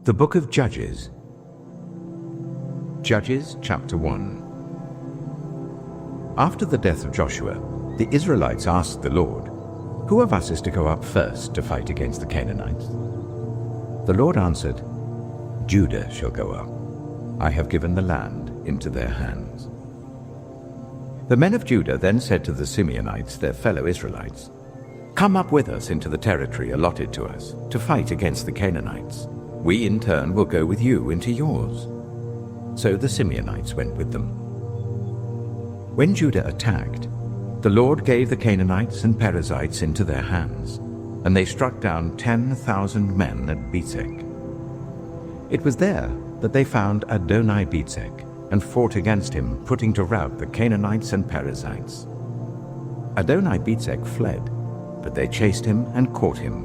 The Book of Judges. Judges chapter 1. After the death of Joshua, the Israelites asked the Lord, "Who of us is to go up first to fight against the Canaanites?" The Lord answered, "Judah shall go up. I have given the land into their hands." The men of Judah then said to the Simeonites, their fellow Israelites, "Come up with us into the territory allotted to us to fight against the Canaanites. We in turn will go with you into yours." So the Simeonites went with them. When Judah attacked, the Lord gave the Canaanites and Perizzites into their hands, and they struck down 10,000 men at Bezek. It was there that they found Adoni-Bezek and fought against him, putting to rout the Canaanites and Perizzites. Adoni-Bezek fled, but they chased him and caught him,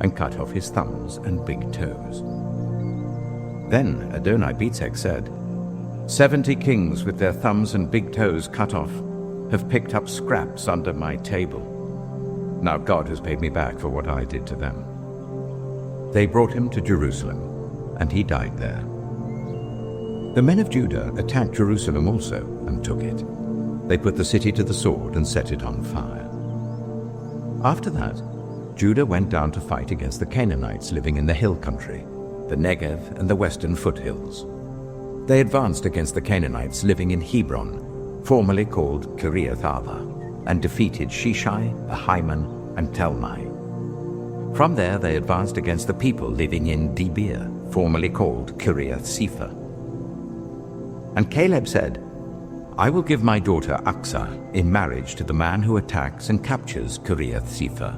and cut off his thumbs and big toes. Then Adoni-Bezek said, 70 kings with their thumbs and big toes cut off have picked up scraps under my table. Now God has paid me back for what I did to them." They brought him to Jerusalem, and he died there. The men of Judah attacked Jerusalem also and took it. They put the city to the sword and set it on fire. After that, Judah went down to fight against the Canaanites living in the hill country, the Negev and the western foothills. They advanced against the Canaanites living in Hebron, formerly called Kiriath-Arba, and defeated Sheshai, Ahiman, and Talmai. From there they advanced against the people living in Debir, formerly called Kiriath-Sepher. And Caleb said, "I will give my daughter Achsah in marriage to the man who attacks and captures Kiriath-Sepher."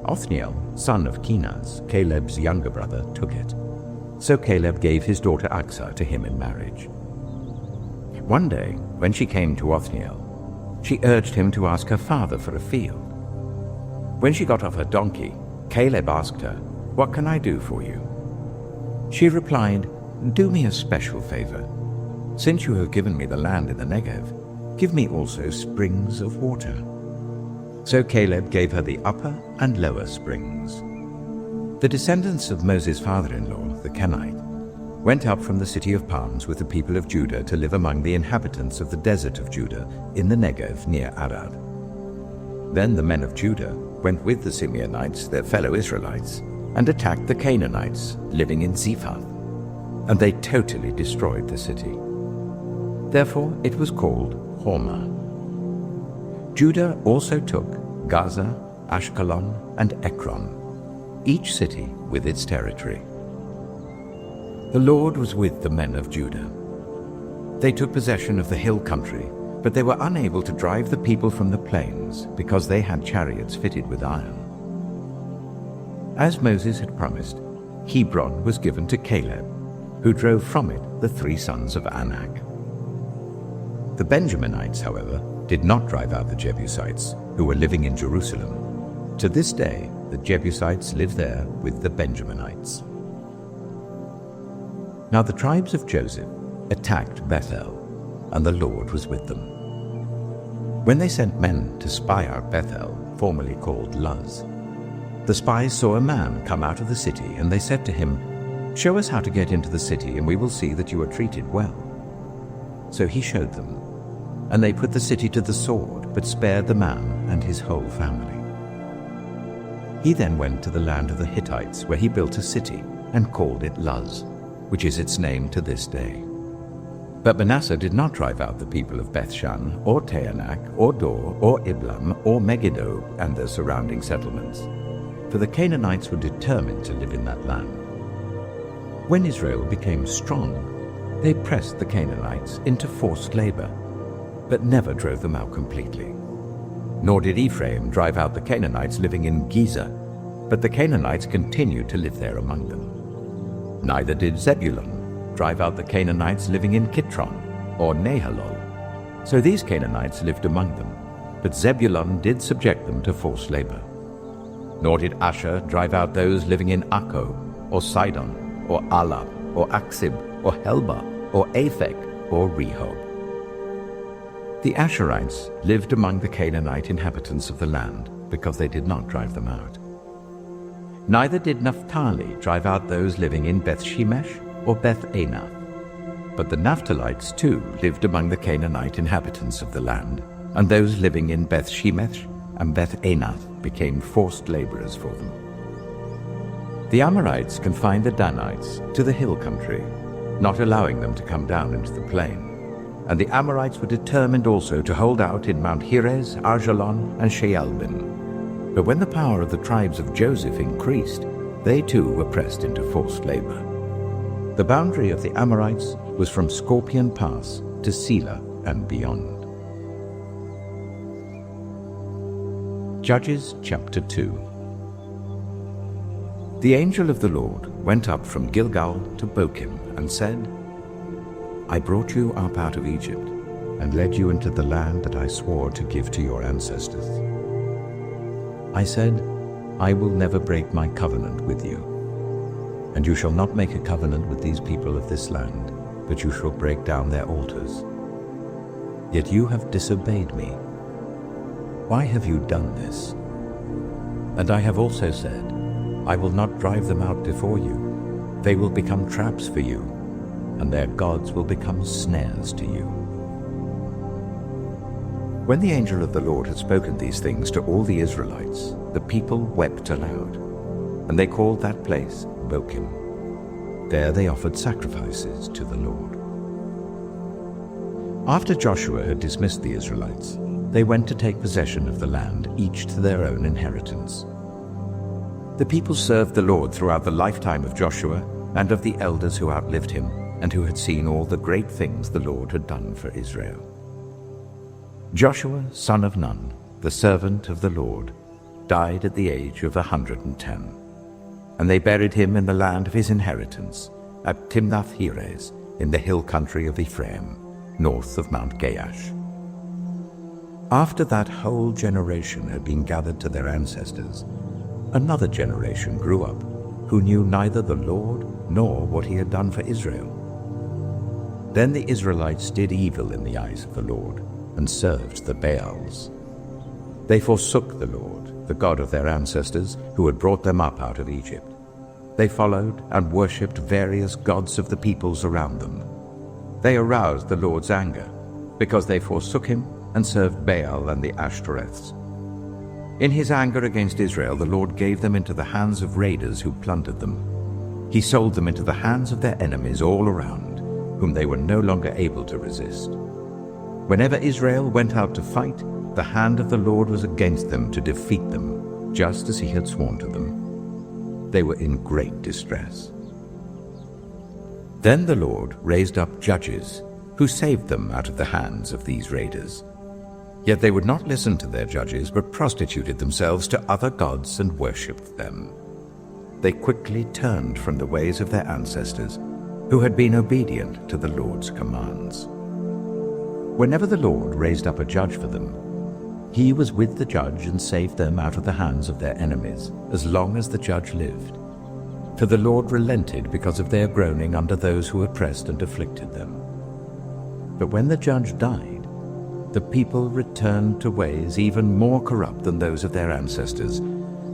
Othniel, son of Kenaz, Caleb's younger brother, took it. So Caleb gave his daughter Achsah to him in marriage. One day, when she came to Othniel, she urged him to ask her father for a field. When she got off her donkey, Caleb asked her, "What can I do for you?" She replied, "Do me a special favor. Since you have given me the land in the Negev, give me also springs of water." So Caleb gave her the upper and lower springs. The descendants of Moses' father-in-law, the Canaanite, went up from the city of palms with the people of Judah to live among the inhabitants of the desert of Judah in the Negev near Arad. Then the men of Judah went with the Simeonites, their fellow Israelites, and attacked the Canaanites living in Zephath, and they totally destroyed the city. Therefore it was called Hormah. Judah also took Gaza, Ashkelon, and Ekron, each city with its territory. The Lord was with the men of Judah. They took possession of the hill country, but they were unable to drive the people from the plains because they had chariots fitted with iron. As Moses had promised, Hebron was given to Caleb, who drove from it the 3 sons of Anak. The Benjaminites, however, did not drive out the Jebusites, who were living in Jerusalem. To this day, the Jebusites live there with the Benjaminites. Now the tribes of Joseph attacked Bethel, and the Lord was with them. When they sent men to spy out Bethel, formerly called Luz, the spies saw a man come out of the city, and they said to him, "Show us how to get into the city, and we will see that you are treated well." So he showed them, and they put the city to the sword, but spared the man and his whole family. He then went to the land of the Hittites, where he built a city and called it Luz, which is its name to this day. But Manasseh did not drive out the people of Bethshan, or Taanach, or Dor, or Iblam, or Megiddo and their surrounding settlements, for the Canaanites were determined to live in that land. When Israel became strong, they pressed the Canaanites into forced labor, but never drove them out completely. Nor did Ephraim drive out the Canaanites living in Gezer, but the Canaanites continued to live there among them. Neither did Zebulun drive out the Canaanites living in Kitron or Nahalol. So these Canaanites lived among them, but Zebulun did subject them to forced labor. Nor did Asher drive out those living in Akko, or Sidon, or Alab, or Aksib, or Helba, or Aphek, or Rehob. The Asherites lived among the Canaanite inhabitants of the land because they did not drive them out. Neither did Naphtali drive out those living in Beth-shemesh or Beth-anath. But the Naphtalites too lived among the Canaanite inhabitants of the land, and those living in Beth-shemesh and Beth-anath became forced laborers for them. The Amorites confined the Danites to the hill country, not allowing them to come down into the plain. And the Amorites were determined also to hold out in Mount Heres, Arjalon, and Shaalbim. But when the power of the tribes of Joseph increased, they too were pressed into forced labor. The boundary of the Amorites was from Scorpion Pass to Selah and beyond. Judges chapter 2. The angel of the Lord went up from Gilgal to Bokim and said, I brought you up out of Egypt and led you into the land that I swore to give to your ancestors. I said, I will never break my covenant with you, and you shall not make a covenant with these people of this land, but you shall break down their altars. Yet you have disobeyed me. Why have you done this? And I have also said, I will not drive them out before you. They will become traps for you, and their gods will become snares to you. When the angel of the Lord had spoken these things to all the Israelites, the people wept aloud, and they called that place Bokim. There they offered sacrifices to the Lord. After Joshua had dismissed the Israelites, they went to take possession of the land, each to their own inheritance. The people served the Lord throughout the lifetime of Joshua and of the elders who outlived him, and who had seen all the great things the Lord had done for Israel. Joshua, son of Nun, the servant of the Lord, died at the age of 110, and they buried him in the land of his inheritance, at Timnath-Heres, in the hill country of Ephraim, north of Mount Gaash. After that whole generation had been gathered to their ancestors, another generation grew up, who knew neither the Lord nor what he had done for Israel. Then the Israelites did evil in the eyes of the Lord, and served the Baals. They forsook the Lord, the God of their ancestors, who had brought them up out of Egypt. They followed and worshipped various gods of the peoples around them. They aroused the Lord's anger, because they forsook him and served Baal and the Ashtoreths. In his anger against Israel, the Lord gave them into the hands of raiders who plundered them. He sold them into the hands of their enemies all around, whom they were no longer able to resist. Whenever Israel went out to fight, the hand of the Lord was against them to defeat them, just as he had sworn to them. They were in great distress. Then the Lord raised up judges, who saved them out of the hands of these raiders. Yet they would not listen to their judges, but prostituted themselves to other gods and worshipped them. They quickly turned from the ways of their ancestors, who had been obedient to the Lord's commands. Whenever the Lord raised up a judge for them, he was with the judge and saved them out of the hands of their enemies, as long as the judge lived. For the Lord relented because of their groaning under those who oppressed and afflicted them. But when the judge died, the people returned to ways even more corrupt than those of their ancestors,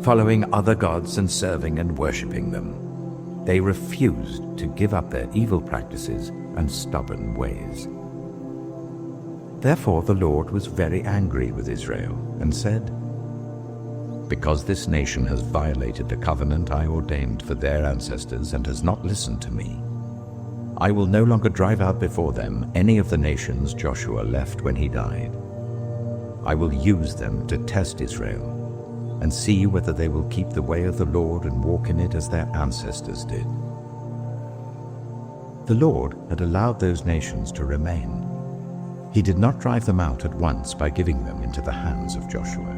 following other gods and serving and worshipping them. They refused to give up their evil practices and stubborn ways. Therefore the Lord was very angry with Israel and said, Because this nation has violated the covenant I ordained for their ancestors and has not listened to me, I will no longer drive out before them any of the nations Joshua left when he died. I will use them to test Israel and see whether they will keep the way of the Lord and walk in it as their ancestors did. The Lord had allowed those nations to remain. He did not drive them out at once by giving them into the hands of Joshua.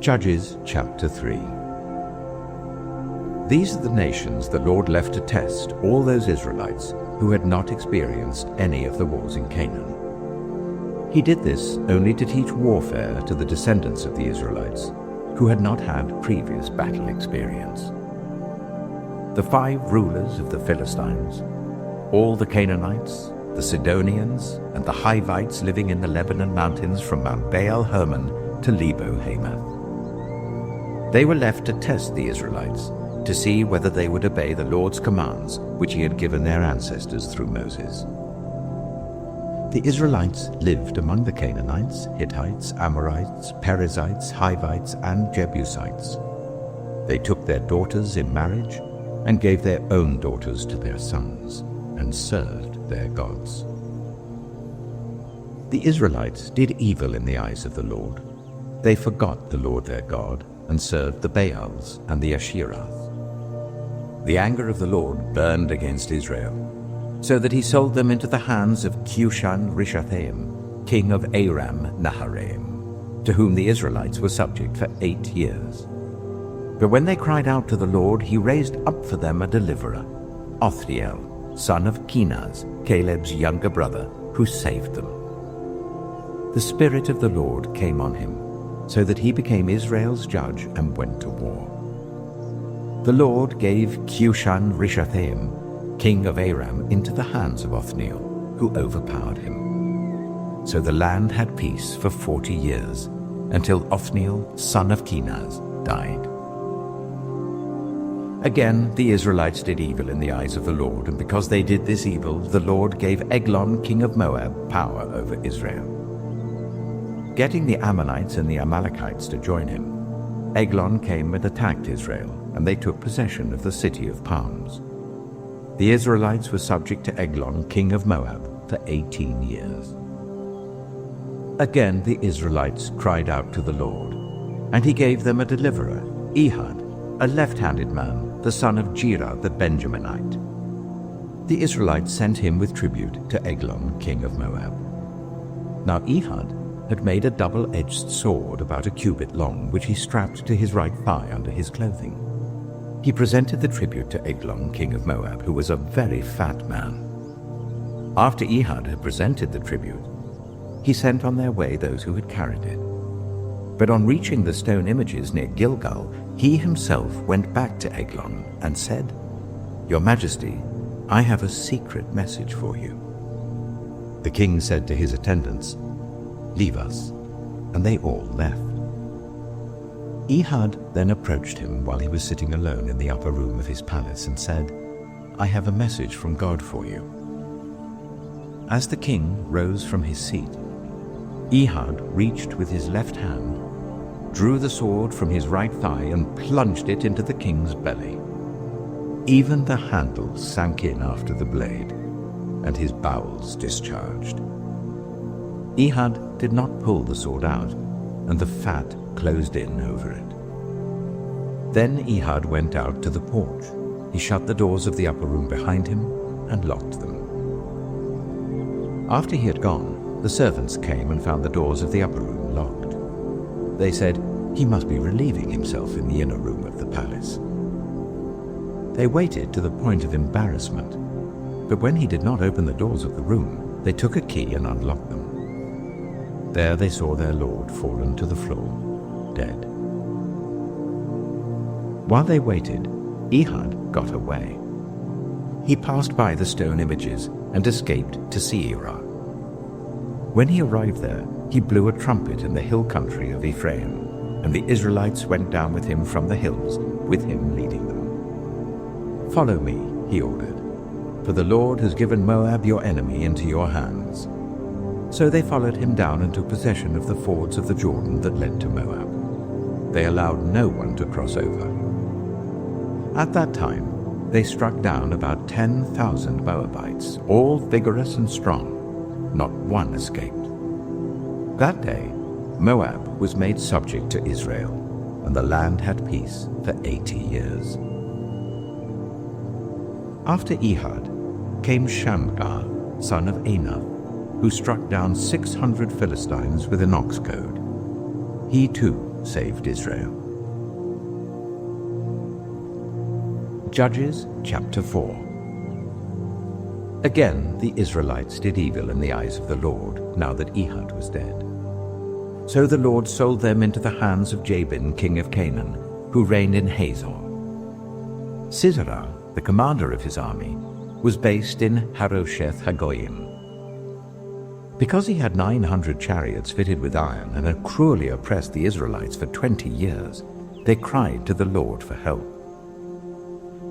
Judges chapter 3. These are the nations the Lord left to test all those Israelites who had not experienced any of the wars in Canaan. He did this only to teach warfare to the descendants of the Israelites who had not had previous battle experience. The 5 rulers of the Philistines, all the Canaanites, the Sidonians, and the Hivites living in the Lebanon mountains from Mount Baal Hermon to Lebo Hamath. They were left to test the Israelites, to see whether they would obey the Lord's commands which he had given their ancestors through Moses. The Israelites lived among the Canaanites, Hittites, Amorites, Perizzites, Hivites, and Jebusites. They took their daughters in marriage and gave their own daughters to their sons, and served their gods. The Israelites did evil in the eyes of the Lord. They forgot the Lord their God, and served the Baals and the Asherahs. The anger of the Lord burned against Israel, so that he sold them into the hands of Cushan-Rishathaim, king of Aram-Naharaim, to whom the Israelites were subject for 8 years. But when they cried out to the Lord, he raised up for them a deliverer, Othniel, son of Kenaz, Caleb's younger brother, who saved them. The Spirit of the Lord came on him, so that he became Israel's judge and went to war. The Lord gave Cushan-Rishathaim, king of Aram, into the hands of Othniel, who overpowered him. So the land had peace for 40 years, until Othniel, son of Kenaz, died. Again, the Israelites did evil in the eyes of the Lord, and because they did this evil, the Lord gave Eglon, king of Moab, power over Israel. Getting the Ammonites and the Amalekites to join him, Eglon came and attacked Israel, and they took possession of the city of palms. The Israelites were subject to Eglon, king of Moab, for 18 years. Again the Israelites cried out to the Lord, and he gave them a deliverer, Ehud, a left-handed man, the son of Gera the Benjaminite. The Israelites sent him with tribute to Eglon, king of Moab. Now Ehud had made a double-edged sword about a cubit long, which he strapped to his right thigh under his clothing. He presented the tribute to Eglon, king of Moab, who was a very fat man. After Ehud had presented the tribute, he sent on their way those who had carried it. But on reaching the stone images near Gilgal, he himself went back to Eglon and said, "Your Majesty, I have a secret message for you." The king said to his attendants, "Leave us," and they all left. Ehud then approached him while he was sitting alone in the upper room of his palace and said, "I have a message from God for you." As the king rose from his seat, Ehud reached with his left hand, drew the sword from his right thigh and plunged it into the king's belly. Even the handle sank in after the blade, and his bowels discharged. Ehud did not pull the sword out, and the fat closed in over it. Then Ehud went out to the porch. He shut the doors of the upper room behind him and locked them. After he had gone, the servants came and found the doors of the upper room locked. They said, "He must be relieving himself in the inner room of the palace." They waited to the point of embarrassment, but when he did not open the doors of the room, they took a key and unlocked them. There they saw their lord fallen to the floor, dead. While they waited, Ehud got away. He passed by the stone images and escaped to Seirah. When he arrived there, he blew a trumpet in the hill country of Ephraim, and the Israelites went down with him from the hills, with him leading them. "Follow me," he ordered, "for the Lord has given Moab your enemy into your hands." So they followed him down and took possession of the fords of the Jordan that led to Moab. They allowed no one to cross over. At that time, they struck down about 10,000 Moabites, all vigorous and strong. Not one escaped. That day, Moab was made subject to Israel, and the land had peace for 80 years. After Ehud came Shamgar, son of Anath, who struck down 600 Philistines with an ox goad. He too saved Israel. Judges chapter 4. Again the Israelites did evil in the eyes of the Lord, now that Ehud was dead. So the Lord sold them into the hands of Jabin, king of Canaan, who reigned in Hazor. Sisera, the commander of his army, was based in Harosheth Hagoyim. Because he had 900 chariots fitted with iron and had cruelly oppressed the Israelites for 20 years, They cried to the Lord for help.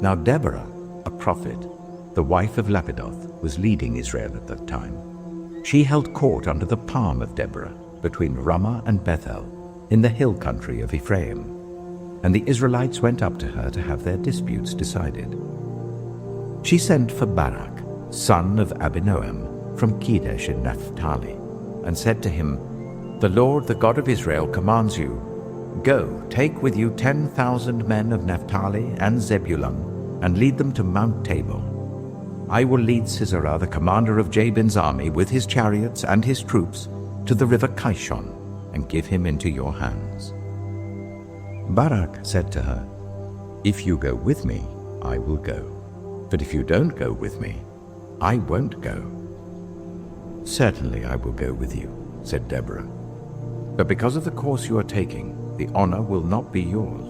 Now Deborah, a prophet, the wife of Lapidoth, was leading Israel at that time. She held court under the palm of Deborah, between Ramah and Bethel, in the hill country of Ephraim, and the Israelites went up to her to have their disputes decided. She sent for Barak, son of Abinoam, from Kedesh in Naphtali, and said to him, "The Lord, the God of Israel, commands you, go, take with you 10,000 men of Naphtali and Zebulun, and lead them to Mount Tabor. I will lead Sisera, the commander of Jabin's army, with his chariots and his troops, to the river Kishon, and give him into your hands." Barak said to her, "If you go with me, I will go. But if you don't go with me, I won't go." "Certainly I will go with you," said Deborah. "But because of the course you are taking, the honor will not be yours,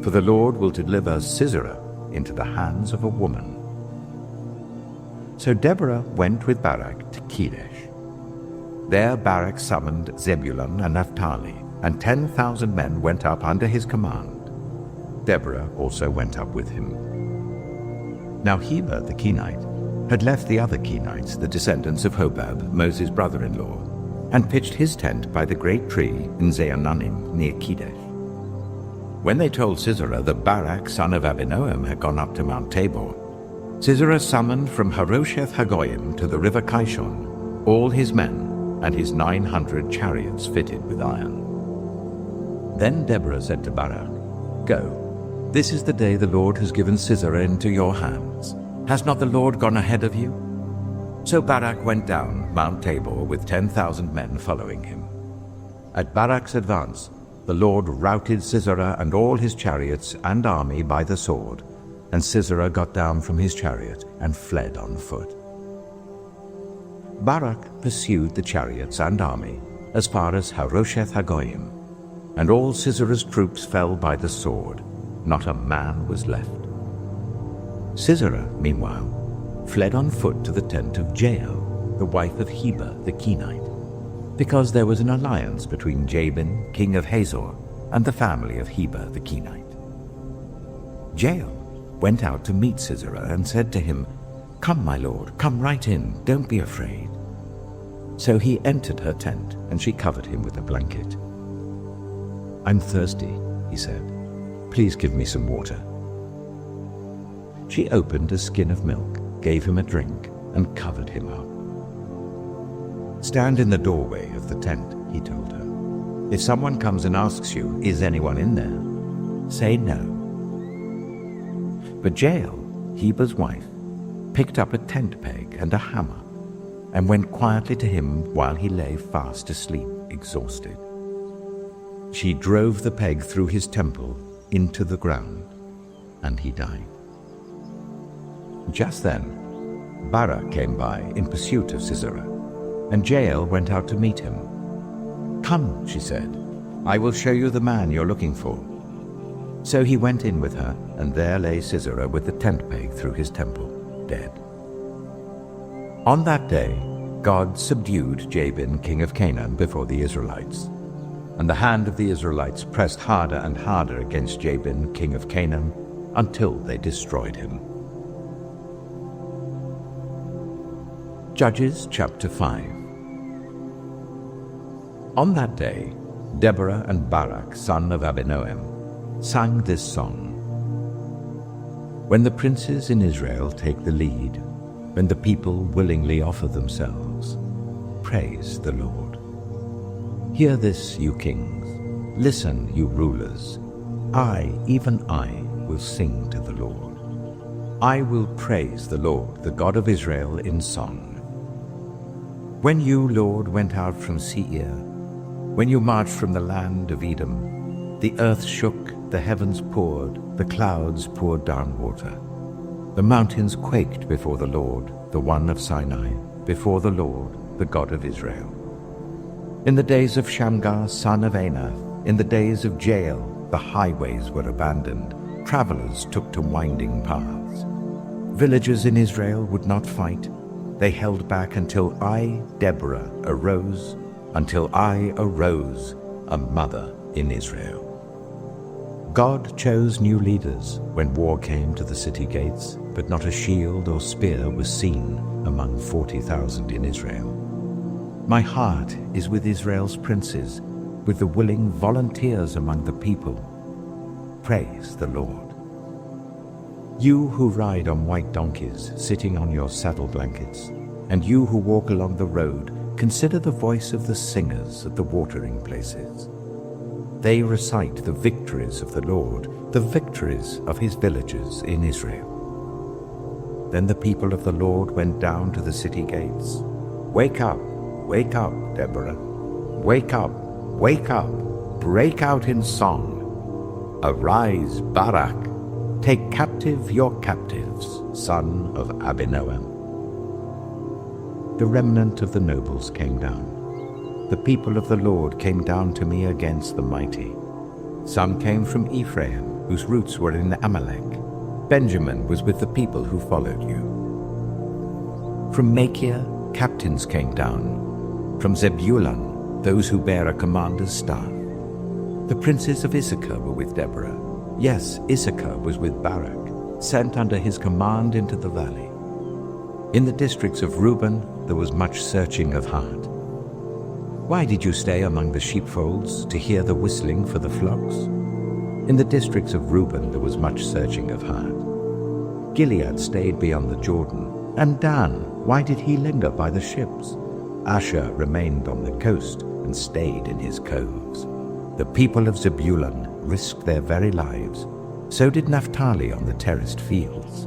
for the Lord will deliver Sisera into the hands of a woman." So Deborah went with Barak to Kedesh. There Barak summoned Zebulun and Naphtali, and 10,000 men went up under his command. Deborah also went up with him. Now Heber the Kenite had left the other Kenites, the descendants of Hobab, Moses' brother-in-law, and pitched his tent by the great tree in Zaananim near Kedesh. When they told Sisera that Barak, son of Abinoam, had gone up to Mount Tabor, Sisera summoned from Harosheth Hagoyim to the river Kishon all his men and his 900 chariots fitted with iron. Then Deborah said to Barak, "Go, this is the day the Lord has given Sisera into your hands. Has not the Lord gone ahead of you?" So Barak went down Mount Tabor with 10,000 men following him. At Barak's advance, the Lord routed Sisera and all his chariots and army by the sword, and Sisera got down from his chariot and fled on foot. Barak pursued the chariots and army as far as Harosheth Hagoyim, and all Sisera's troops fell by the sword. Not a man was left. Sisera, meanwhile, fled on foot to the tent of Jael, the wife of Heber the Kenite, because there was an alliance between Jabin, king of Hazor, and the family of Heber the Kenite. Jael went out to meet Sisera and said to him, "Come, my lord, come right in, don't be afraid." So he entered her tent, and she covered him with a blanket. "I'm thirsty," he said. "Please give me some water." She opened a skin of milk, gave him a drink, and covered him up. "Stand in the doorway of the tent," he told her. "If someone comes and asks you, 'Is anyone in there?' say no." But Jael, Heber's wife, picked up a tent peg and a hammer, and went quietly to him while he lay fast asleep, exhausted. She drove the peg through his temple into the ground, and he died. Just then, Barak came by in pursuit of Sisera, and Jael went out to meet him. "Come," she said, "I will show you the man you're looking for." So he went in with her, and there lay Sisera with the tent peg through his temple, dead. On that day, God subdued Jabin, king of Canaan, before the Israelites. And the hand of the Israelites pressed harder and harder against Jabin, king of Canaan, until they destroyed him. Judges chapter 5. On that day, Deborah and Barak, son of Abinoam, sang this song. When the princes in Israel take the lead, when the people willingly offer themselves, praise the Lord. Hear this, you kings. Listen, you rulers. I, even I, will sing to the Lord. I will praise the Lord, the God of Israel, in song. When you, Lord, went out from Seir, when you marched from the land of Edom, the earth shook, the heavens poured, the clouds poured down water. The mountains quaked before the Lord, the one of Sinai, before the Lord, the God of Israel. In the days of Shamgar, son of Anath, in the days of Jael, the highways were abandoned. Travelers took to winding paths. Villagers in Israel would not fight. They held back until I, Deborah, arose, a mother in Israel. God chose new leaders when war came to the city gates, but not a shield or spear was seen among 40,000 in Israel. My heart is with Israel's princes, with the willing volunteers among the people. Praise the Lord. You who ride on white donkeys, sitting on your saddle blankets, and you who walk along the road, consider the voice of the singers at the watering places. They recite the victories of the Lord, the victories of his villages in Israel. Then the people of the Lord went down to the city gates. Wake up, Deborah. Wake up, break out in song. Arise, Barak, take captive your captives, son of Abinoam. The remnant of the nobles came down. The people of the Lord came down to me against the mighty. Some came from Ephraim, whose roots were in Amalek. Benjamin was with the people who followed you. From Machir, captains came down. From Zebulun, those who bear a commander's staff. The princes of Issachar were with Deborah. Yes, Issachar was with Barak, sent under his command into the valley. In the districts of Reuben there was much searching of heart. Why did you stay among the sheepfolds to hear the whistling for the flocks? In the districts of Reuben there was much searching of heart. Gilead stayed beyond the Jordan, and Dan, why did he linger by the ships? Asher remained on the coast and stayed in his coves. The people of Zebulun risked their very lives. So did Naphtali on the terraced fields.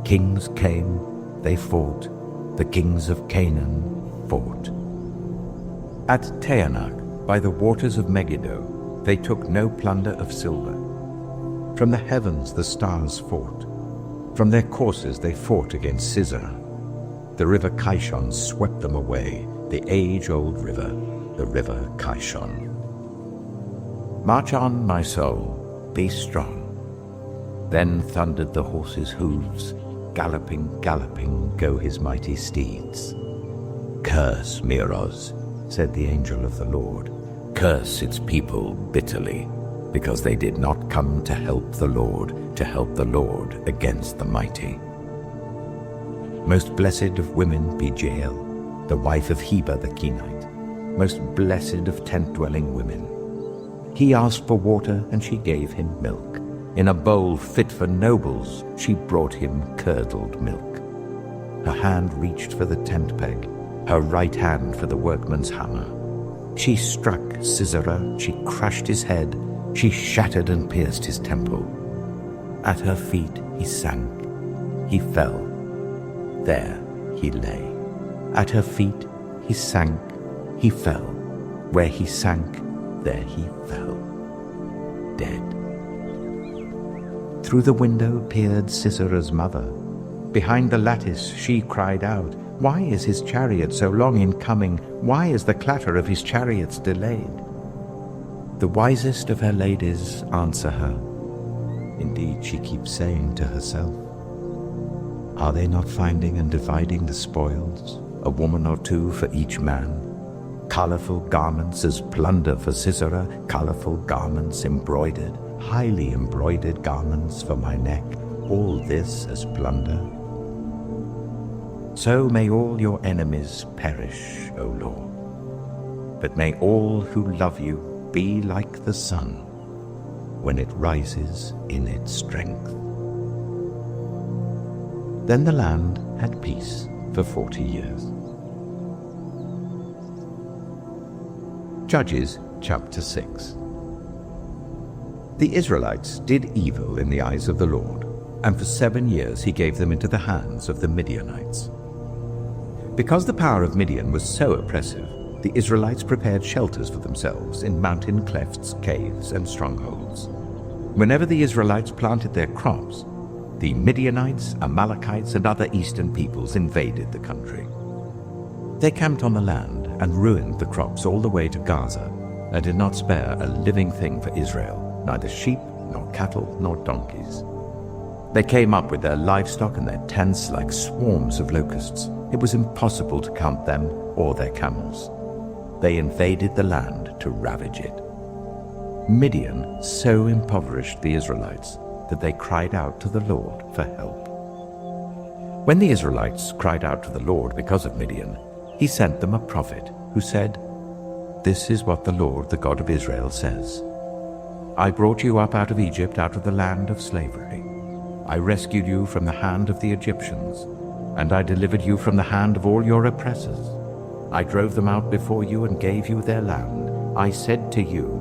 Kings came, they fought. The kings of Canaan fought. At Taanach, by the waters of Megiddo, they took no plunder of silver. From the heavens the stars fought. From their courses they fought against Sisera. The river Kishon swept them away, the age-old river, the river Kishon. March on, my soul, be strong. Then thundered the horses' hooves, galloping, galloping go his mighty steeds. Curse Meroz, said the angel of the Lord. Curse its people bitterly, because they did not come to help the Lord against the mighty. Most blessed of women be Jael, the wife of Heber the Kenite, most blessed of tent-dwelling women. He asked for water, and she gave him milk. In a bowl fit for nobles, she brought him curdled milk. Her hand reached for the tent peg, her right hand for the workman's hammer. She struck Sisera, she crushed his head, she shattered and pierced his temple. At her feet he sank, he fell. There he lay. At her feet he sank, he fell. Where he sank, there he fell, dead. Through the window peered Sisera's mother. Behind the lattice she cried out, "Why is his chariot so long in coming? Why is the clatter of his chariots delayed?" The wisest of her ladies answer her. Indeed, she keeps saying to herself, "Are they not finding and dividing the spoils, a woman or two for each man? Colorful garments as plunder for Sisera, colorful garments embroidered, highly embroidered garments for my neck, all this as plunder. So may all your enemies perish, O Lord. But may all who love you be like the sun when it rises in its strength." Then the land had peace for 40 years. Judges chapter 6. The Israelites did evil in the eyes of the Lord, and for 7 years he gave them into the hands of the Midianites. Because the power of Midian was so oppressive, the Israelites prepared shelters for themselves in mountain clefts, caves, and strongholds. Whenever the Israelites planted their crops, the Midianites, Amalekites, and other eastern peoples invaded the country. They camped on the land and ruined the crops all the way to Gaza, and did not spare a living thing for Israel, neither sheep, nor cattle, nor donkeys. They came up with their livestock and their tents like swarms of locusts. It was impossible to count them or their camels. They invaded the land to ravage it. Midian so impoverished the Israelites that they cried out to the Lord for help. When the Israelites cried out to the Lord because of Midian, he sent them a prophet who said, "This is what the Lord, the God of Israel, says. I brought you up out of Egypt, out of the land of slavery. I rescued you from the hand of the Egyptians, and I delivered you from the hand of all your oppressors. I drove them out before you and gave you their land. I said to you,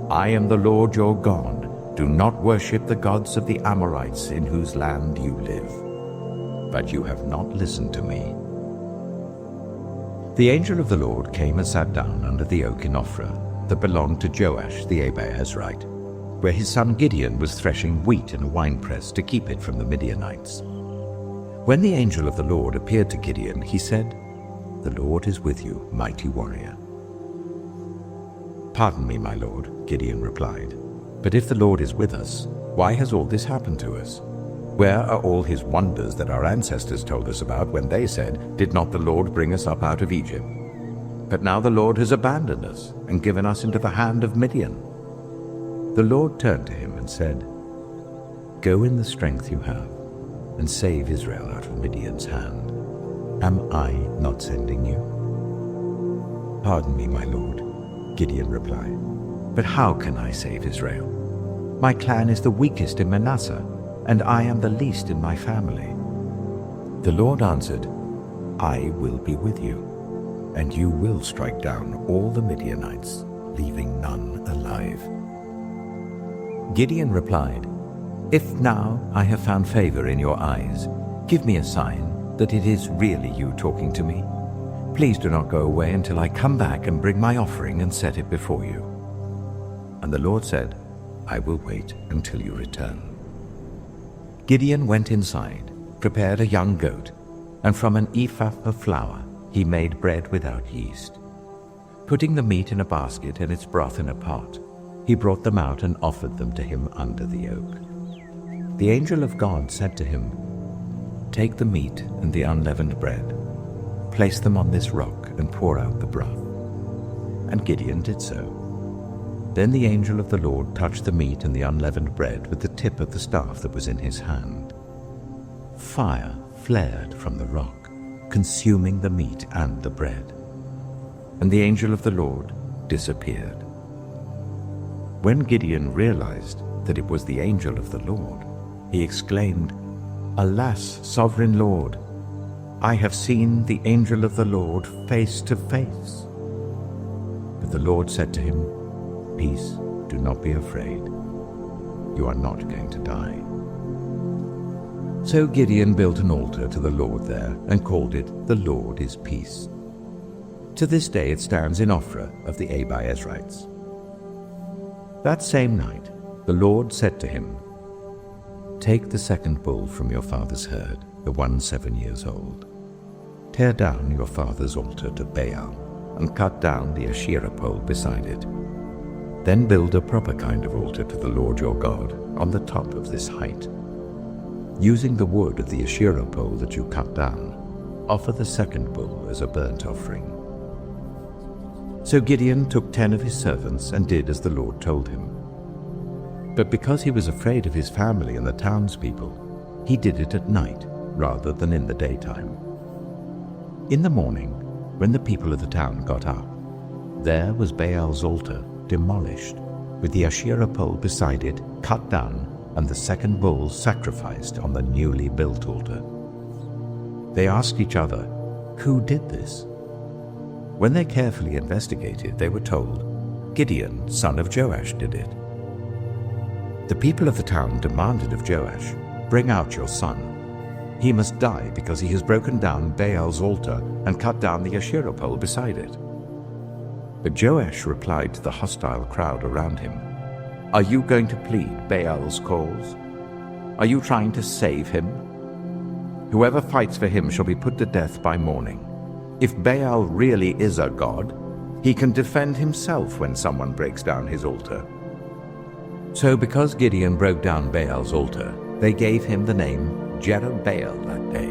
I am the Lord your God. Do not worship the gods of the Amorites in whose land you live." But you have not listened to me. The angel of the Lord came and sat down under the oak in Ophrah that belonged to Joash the Abiezrite, where his son Gideon was threshing wheat in a winepress to keep it from the Midianites. When the angel of the Lord appeared to Gideon, he said, "The Lord is with you, mighty warrior." "Pardon me, my lord," Gideon replied, "but if the Lord is with us, why has all this happened to us? Where are all his wonders that our ancestors told us about when they said, 'Did not the Lord bring us up out of Egypt?' But now the Lord has abandoned us and given us into the hand of Midian." The Lord turned to him and said, "Go in the strength you have and save Israel out of Midian's hand. Am I not sending you?" "Pardon me, my lord," Gideon replied, "but how can I save Israel? My clan is the weakest in Manasseh, and I am the least in my family." The Lord answered, "I will be with you, and you will strike down all the Midianites, leaving none alive." Gideon replied, "If now I have found favor in your eyes, give me a sign that it is really you talking to me. Please do not go away until I come back and bring my offering and set it before you." And the Lord said, "I will wait until you return." Gideon went inside, prepared a young goat, and from an ephah of flour he made bread without yeast. Putting the meat in a basket and its broth in a pot, he brought them out and offered them to him under the oak. The angel of God said to him, "Take the meat and the unleavened bread, place them on this rock and pour out the broth." And Gideon did so. Then the angel of the Lord touched the meat and the unleavened bread with the tip of the staff that was in his hand. Fire flared from the rock, consuming the meat and the bread. And the angel of the Lord disappeared. When Gideon realized that it was the angel of the Lord, he exclaimed, "Alas, sovereign Lord, I have seen the angel of the Lord face to face." But the Lord said to him, "Peace, do not be afraid. You are not going to die." So Gideon built an altar to the Lord there and called it, "The Lord is Peace." To this day it stands in Ophrah of the Abiezrites. That same night the Lord said to him, "Take the second bull from your father's herd, the one 7 years old. Tear down your father's altar to Baal and cut down the Asherah pole beside it. Then build a proper kind of altar to the Lord your God on the top of this height. Using the wood of the Asherah pole that you cut down, offer the second bull as a burnt offering." So Gideon took 10 of his servants and did as the Lord told him. But because he was afraid of his family and the townspeople, he did it at night rather than in the daytime. In the morning, when the people of the town got up, there was Baal's altar demolished, with the Asherah pole beside it cut down and the second bull sacrificed on the newly built altar. They asked each other, "Who did this?" When they carefully investigated, they were told, "Gideon, son of Joash, did it." The people of the town demanded of Joash, "Bring out your son. He must die because he has broken down Baal's altar and cut down the Asherah pole beside it." But Joash replied to the hostile crowd around him, "Are you going to plead Baal's cause? Are you trying to save him? Whoever fights for him shall be put to death by morning. If Baal really is a god, he can defend himself when someone breaks down his altar." So because Gideon broke down Baal's altar, they gave him the name Jerubbaal that day,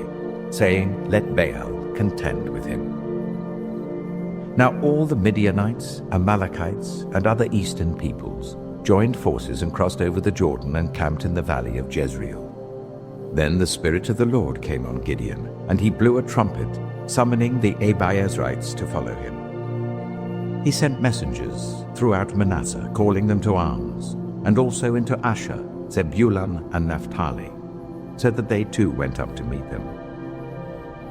saying, "Let Baal contend with him." Now all the Midianites, Amalekites, and other eastern peoples joined forces and crossed over the Jordan and camped in the valley of Jezreel. Then the Spirit of the Lord came on Gideon, and he blew a trumpet, summoning the Israelites to follow him. He sent messengers throughout Manasseh, calling them to arms, and also into Asher, Zebulun, and Naphtali, so that they too went up to meet them.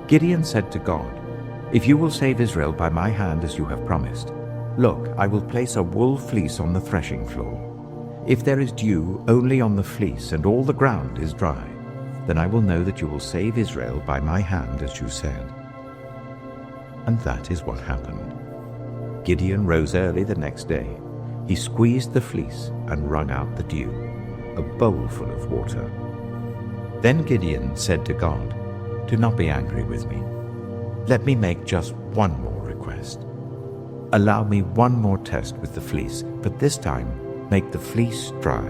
Gideon said to God, "If you will save Israel by my hand as you have promised, look, I will place a wool fleece on the threshing floor. If there is dew only on the fleece and all the ground is dry, then I will know that you will save Israel by my hand as you said." And that is what happened. Gideon rose early the next day. He squeezed the fleece and wrung out the dew, a bowl full of water. Then Gideon said to God, "Do not be angry with me. Let me make just one more request. Allow me one more test with the fleece, but this time make the fleece dry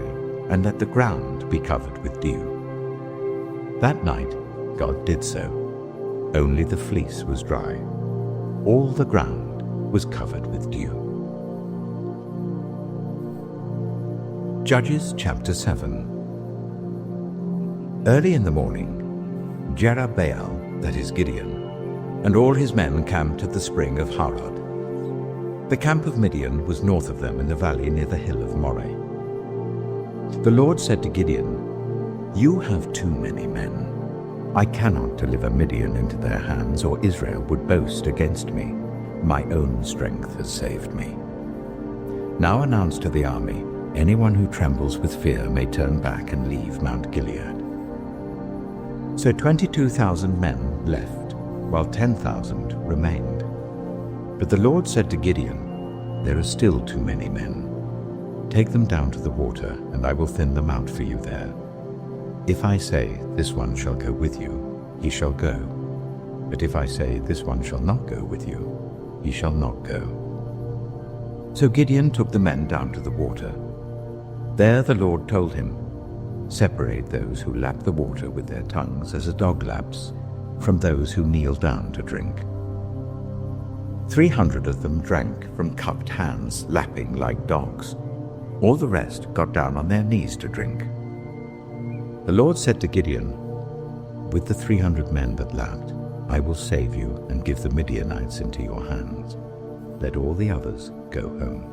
and let the ground be covered with dew." That night God did so. Only the fleece was dry. All the ground was covered with dew. Judges chapter 7. Early in the morning, Jerubbaal, that is Gideon, and all his men camped at the spring of Harod. The camp of Midian was north of them in the valley near the hill of Moreh. The Lord said to Gideon, "You have too many men. I cannot deliver Midian into their hands, or Israel would boast against me. My own strength has saved me. Now announce to the army, anyone who trembles with fear may turn back and leave Mount Gilead." So 22,000 men left, while 10,000 remained. But the Lord said to Gideon, "There are still too many men. Take them down to the water, and I will thin them out for you there. If I say, 'This one shall go with you,' he shall go. But if I say, 'This one shall not go with you,' he shall not go." So Gideon took the men down to the water. There the Lord told him, "Separate those who lap the water with their tongues as a dog laps, from those who kneel down to drink." 300 of them drank from cupped hands, lapping like dogs. All the rest got down on their knees to drink. The Lord said to Gideon, "With the 300 men that lapped, I will save you and give the Midianites into your hands. Let all the others go home."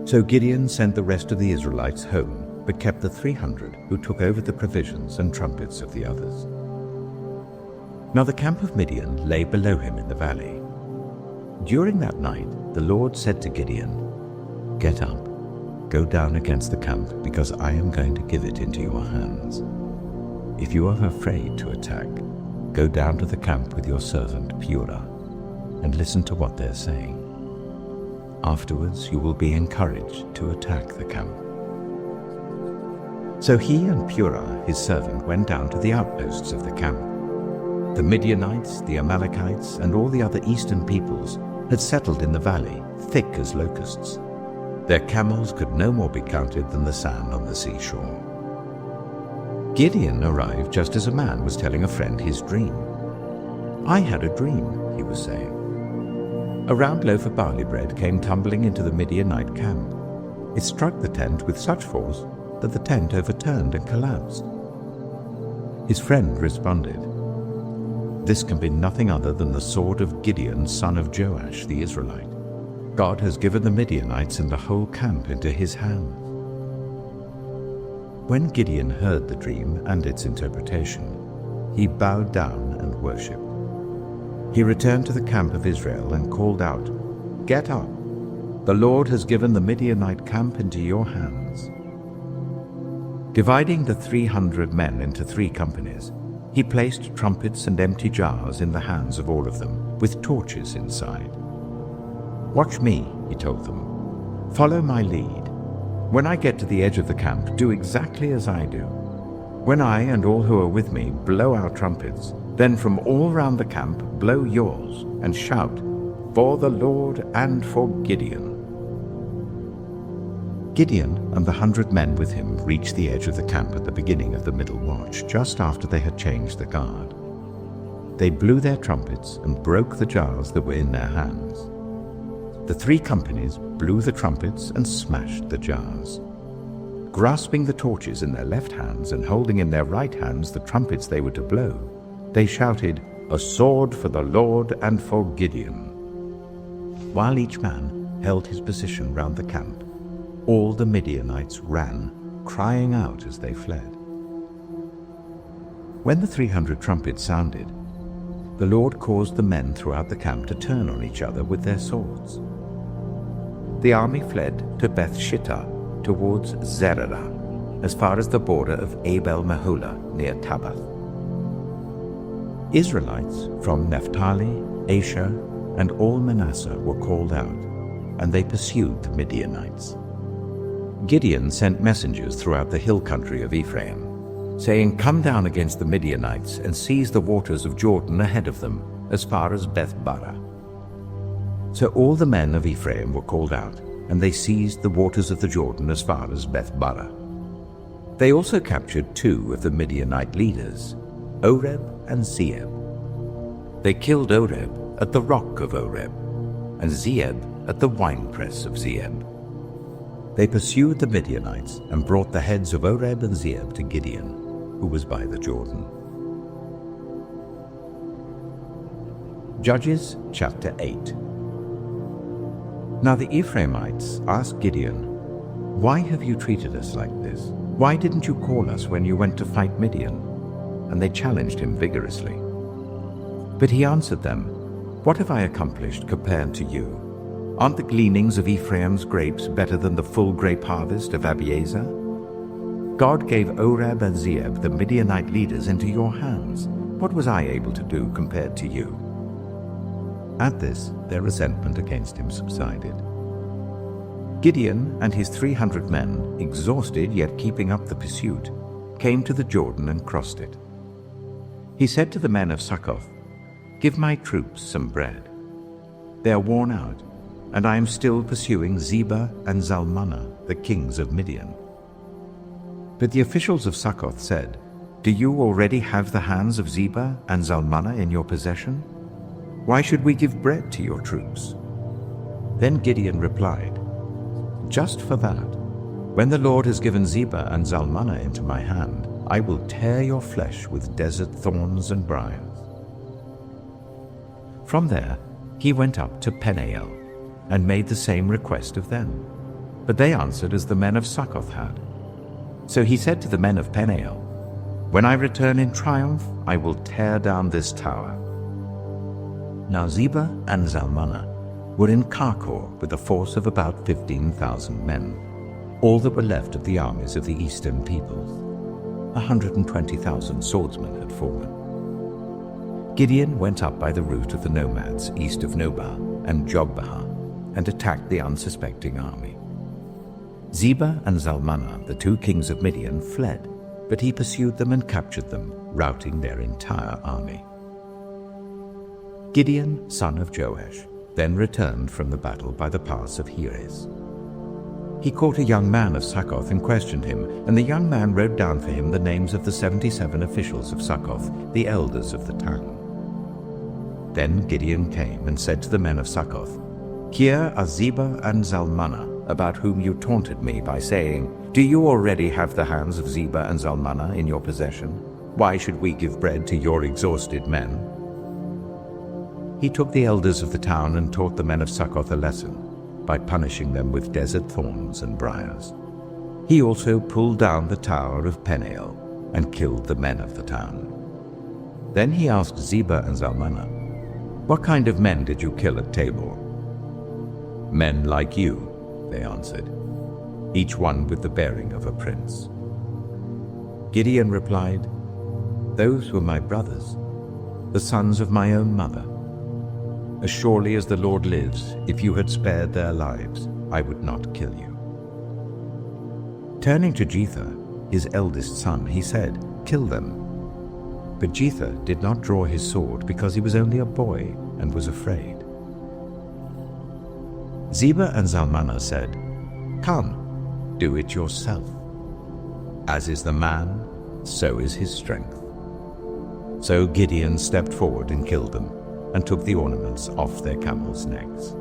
So Gideon sent the rest of the Israelites home, but kept the 300 who took over the provisions and trumpets of the others. Now the camp of Midian lay below him in the valley. During that night the Lord said to Gideon, "Get up, go down against the camp, because I am going to give it into your hands. If you are afraid to attack, go down to the camp with your servant Purah, and listen to what they're saying. Afterwards you will be encouraged to attack the camp." So he and Purah, his servant, went down to the outposts of the camp. The Midianites, the Amalekites, and all the other eastern peoples had settled in the valley, thick as locusts. Their camels could no more be counted than the sand on the seashore. Gideon arrived just as a man was telling a friend his dream. "I had a dream," he was saying. "A round loaf of barley bread came tumbling into the Midianite camp. It struck the tent with such force that the tent overturned and collapsed." His friend responded, "This can be nothing other than the sword of Gideon, son of Joash, the Israelite. God has given the Midianites and the whole camp into his hand." When Gideon heard the dream and its interpretation, he bowed down and worshipped. He returned to the camp of Israel and called out, "Get up! The Lord has given the Midianite camp into your hands." Dividing the 300 men into 3 companies, he placed trumpets and empty jars in the hands of all of them, with torches inside. "Watch me," he told them. "Follow my lead. When I get to the edge of the camp, do exactly as I do. When I and all who are with me blow our trumpets, then from all round the camp blow yours and shout, 'For the Lord and for Gideon.'" Gideon and the 100 men with him reached the edge of the camp at the beginning of the middle watch, just after they had changed the guard. They blew their trumpets and broke the jars that were in their hands. The 3 companies blew the trumpets and smashed the jars. Grasping the torches in their left hands and holding in their right hands the trumpets they were to blow, they shouted, "A sword for the Lord and for Gideon." While each man held his position round the camp, all the Midianites ran, crying out as they fled. When the 300 trumpets sounded, the Lord caused the men throughout the camp to turn on each other with their swords. The army fled to Beth-shittah towards Zererah, as far as the border of Abel-Meholah near Tabbath. Israelites from Naphtali, Asher, and all Manasseh were called out, and they pursued the Midianites. Gideon sent messengers throughout the hill country of Ephraim, saying, "Come down against the Midianites and seize the waters of Jordan ahead of them, as far as Beth-barah." So all the men of Ephraim were called out, and they seized the waters of the Jordan as far as Beth-barah. They also captured 2 of the Midianite leaders, Oreb and Zeeb. They killed Oreb at the rock of Oreb, and Zeeb at the winepress of Zeeb. They pursued the Midianites and brought the heads of Oreb and Zeeb to Gideon, who was by the Jordan. Judges chapter 8. Now the Ephraimites asked Gideon, "Why have you treated us like this? Why didn't you call us when you went to fight Midian?" And they challenged him vigorously. But he answered them, "What have I accomplished compared to you? Aren't the gleanings of Ephraim's grapes better than the full grape harvest of Abiezer? God gave Oreb and Zeeb, the Midianite leaders, into your hands. What was I able to do compared to you?" At this, their resentment against him subsided. Gideon and his 300 men, exhausted yet keeping up the pursuit, came to the Jordan and crossed it. He said to the men of Succoth, "Give my troops some bread. They are worn out, and I am still pursuing Zebah and Zalmunna, the kings of Midian." But the officials of Succoth said, "Do you already have the hands of Zebah and Zalmunna in your possession? Why should we give bread to your troops?" Then Gideon replied, "Just for that, when the Lord has given Zebah and Zalmunna into my hand, I will tear your flesh with desert thorns and briars." From there he went up to Peniel and made the same request of them. But they answered as the men of Succoth had. So he said to the men of Peniel, "When I return in triumph, I will tear down this tower." Now Zebah and Zalmunna were in Karkor with a force of about 15,000 men, all that were left of the armies of the eastern peoples. 120,000 swordsmen had fallen. Gideon went up by the route of the nomads east of Nobah and Jogbehah and attacked the unsuspecting army. Zebah and Zalmunna, the 2 kings of Midian, fled, but he pursued them and captured them, routing their entire army. Gideon, son of Joash, then returned from the battle by the pass of Heres. He caught a young man of Succoth and questioned him, and the young man wrote down for him the names of the 77 officials of Succoth, the elders of the town. Then Gideon came and said to the men of Succoth, "Here are Zebah and Zalmunna, about whom you taunted me by saying, 'Do you already have the hands of Zebah and Zalmunna in your possession? Why should we give bread to your exhausted men?'" He took the elders of the town and taught the men of Succoth a lesson by punishing them with desert thorns and briars. He also pulled down the tower of Peniel and killed the men of the town. Then he asked Zebah and Zalmunna, "What kind of men did you kill at Tabor?" "Men like you," they answered, each one with the bearing of a prince. Gideon replied, "Those were my brothers, the sons of my own mother. As surely as the Lord lives, if you had spared their lives, I would not kill you." Turning to Jether, his eldest son, he said, "Kill them." But Jether did not draw his sword because he was only a boy and was afraid. Zebah and Zalmunna said, "Come, do it yourself. As is the man, so is his strength." So Gideon stepped forward and killed them, and took the ornaments off their camels' necks.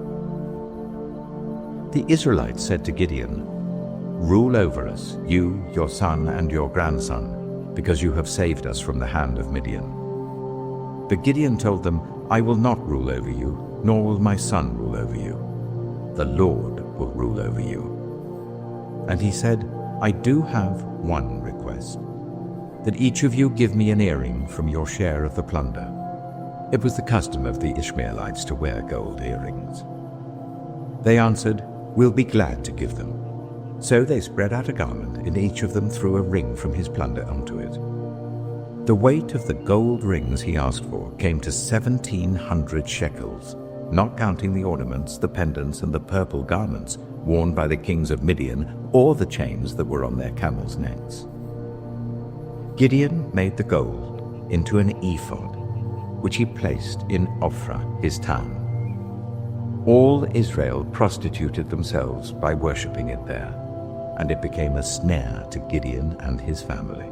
The Israelites said to Gideon, "Rule over us, you, your son, and your grandson, because you have saved us from the hand of Midian." But Gideon told them, "I will not rule over you, nor will my son rule over you. The Lord will rule over you." And he said, "I do have one request, that each of you give me an earring from your share of the plunder." It was the custom of the Ishmaelites to wear gold earrings. They answered, "We'll be glad to give them." So they spread out a garment, and each of them threw a ring from his plunder onto it. The weight of the gold rings he asked for came to 1,700 shekels, not counting the ornaments, the pendants, and the purple garments worn by the kings of Midian, or the chains that were on their camels' necks. Gideon made the gold into an ephod, which he placed in Ophrah, his town. All Israel prostituted themselves by worshipping it there, and it became a snare to Gideon and his family.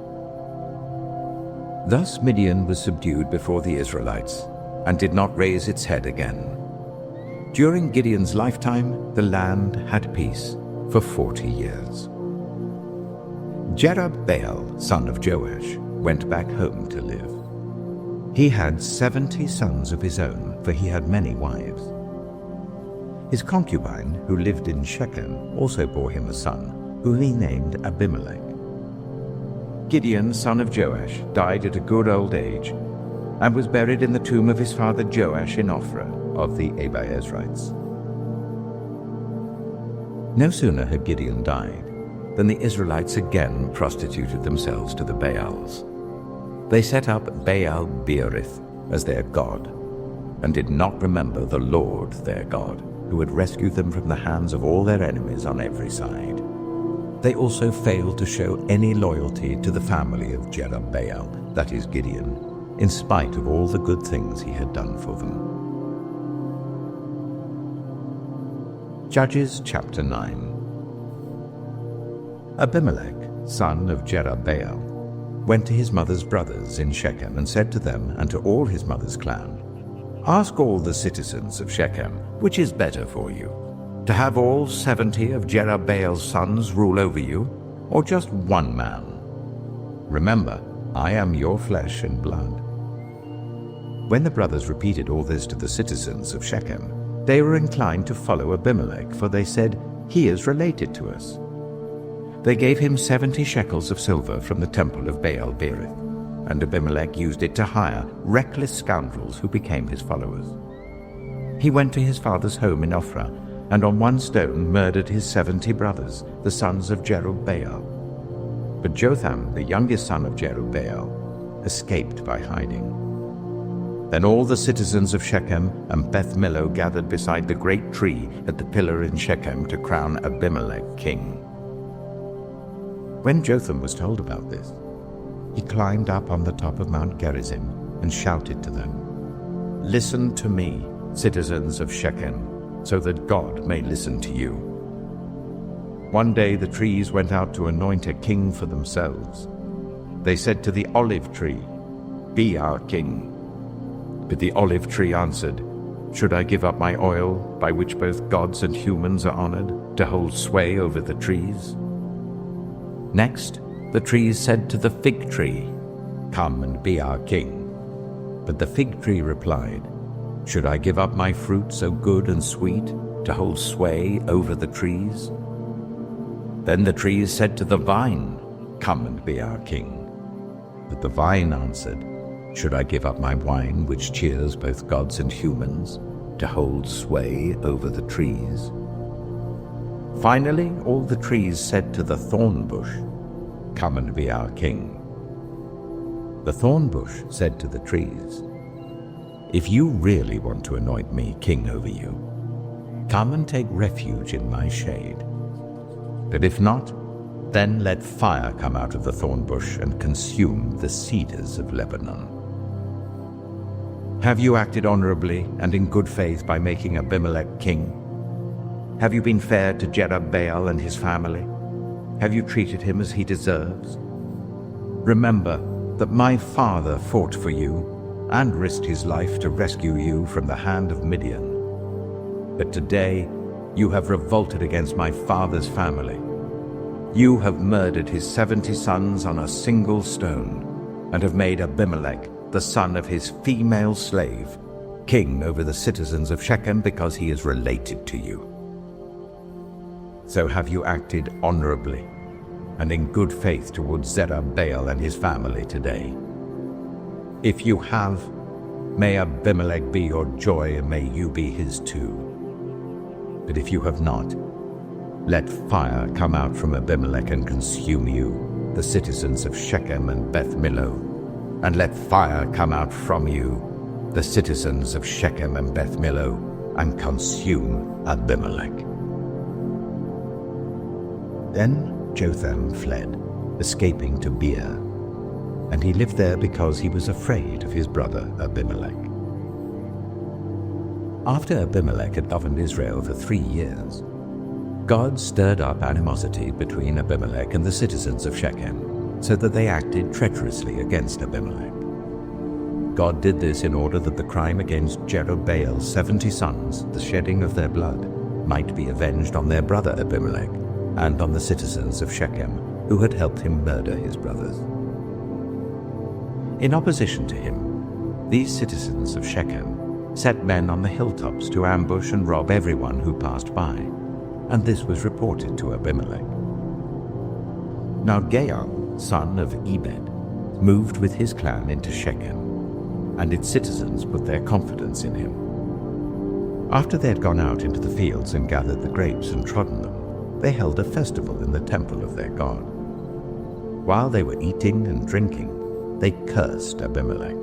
Thus Midian was subdued before the Israelites, and did not raise its head again. During Gideon's lifetime, the land had peace for 40 years. Jerubbaal, son of Joash, went back home to live. He had 70 sons of his own, for he had many wives. His concubine, who lived in Shechem, also bore him a son, whom he named Abimelech. Gideon, son of Joash, died at a good old age, and was buried in the tomb of his father Joash in Ophrah of the Abiezrites. No sooner had Gideon died than the Israelites again prostituted themselves to the Baals. They set up Baal-Berith as their god, and did not remember the Lord their God, who had rescued them from the hands of all their enemies on every side. They also failed to show any loyalty to the family of Jerubbaal, that is Gideon, in spite of all the good things he had done for them. Judges chapter 9. Abimelech, son of Jerubbaal, went to his mother's brothers in Shechem and said to them and to all his mother's clan, "Ask all the citizens of Shechem, which is better for you, to have all 70 of Jerubbaal's sons rule over you, or just one man? Remember, I am your flesh and blood." When the brothers repeated all this to the citizens of Shechem, they were inclined to follow Abimelech, for they said, "He is related to us." They gave him 70 shekels of silver from the temple of Baal-Berith, and Abimelech used it to hire reckless scoundrels who became his followers. He went to his father's home in Ophrah, and on one stone murdered his 70 brothers, the sons of Jerubbaal. But Jotham, the youngest son of Jerubbaal, escaped by hiding. Then all the citizens of Shechem and Beth Millo gathered beside the great tree at the pillar in Shechem to crown Abimelech king. When Jotham was told about this, he climbed up on the top of Mount Gerizim and shouted to them, "Listen to me, citizens of Shechem, so that God may listen to you." One day the trees went out to anoint a king for themselves. They said to the olive tree, "Be our king." But the olive tree answered, "Should I give up my oil, by which both gods and humans are honored, to hold sway over the trees?" Next, the trees said to the fig tree, "Come and be our king." But the fig tree replied, "Should I give up my fruit so good and sweet, to hold sway over the trees?" Then the trees said to the vine, "Come and be our king." But the vine answered, "Should I give up my wine, which cheers both gods and humans, to hold sway over the trees?" Finally, all the trees said to the thorn bush, "Come and be our king." The thorn bush said to the trees, "If you really want to anoint me king over you, come and take refuge in my shade. But if not, then let fire come out of the thorn bush and consume the cedars of Lebanon." Have you acted honorably and in good faith by making Abimelech king? Have you been fair to Jerubbaal and his family? Have you treated him as he deserves? Remember that my father fought for you and risked his life to rescue you from the hand of Midian. But today You have revolted against my father's family. You have murdered his 70 sons on a single stone, and have made Abimelech, the son of his female slave, king over the citizens of Shechem because he is related to you. So have you acted honorably and in good faith towards Zerubbabel and his family today? If you have, may Abimelech be your joy, and may you be his too. But if you have not, let fire come out from Abimelech and consume you, the citizens of Shechem and Beth Millo, and let fire come out from you, the citizens of Shechem and Beth Millo, and consume Abimelech. Then Jotham fled, escaping to Beer, and he lived there because he was afraid of his brother Abimelech. After Abimelech had governed Israel for 3 years, God stirred up animosity between Abimelech and the citizens of Shechem, so that they acted treacherously against Abimelech. God did this in order that the crime against Jerubbaal's 70 sons, the shedding of their blood, might be avenged on their brother Abimelech and on the citizens of Shechem, who had helped him murder his brothers. In opposition to him, these citizens of Shechem set men on the hilltops to ambush and rob everyone who passed by, and this was reported to Abimelech. Now Jael, son of Ehud, moved with his clan into Shechem, and its citizens put their confidence in him. After they had gone out into the fields and gathered the grapes and trodden them, they held a festival in the temple of their God. While they were eating and drinking, they cursed Abimelech.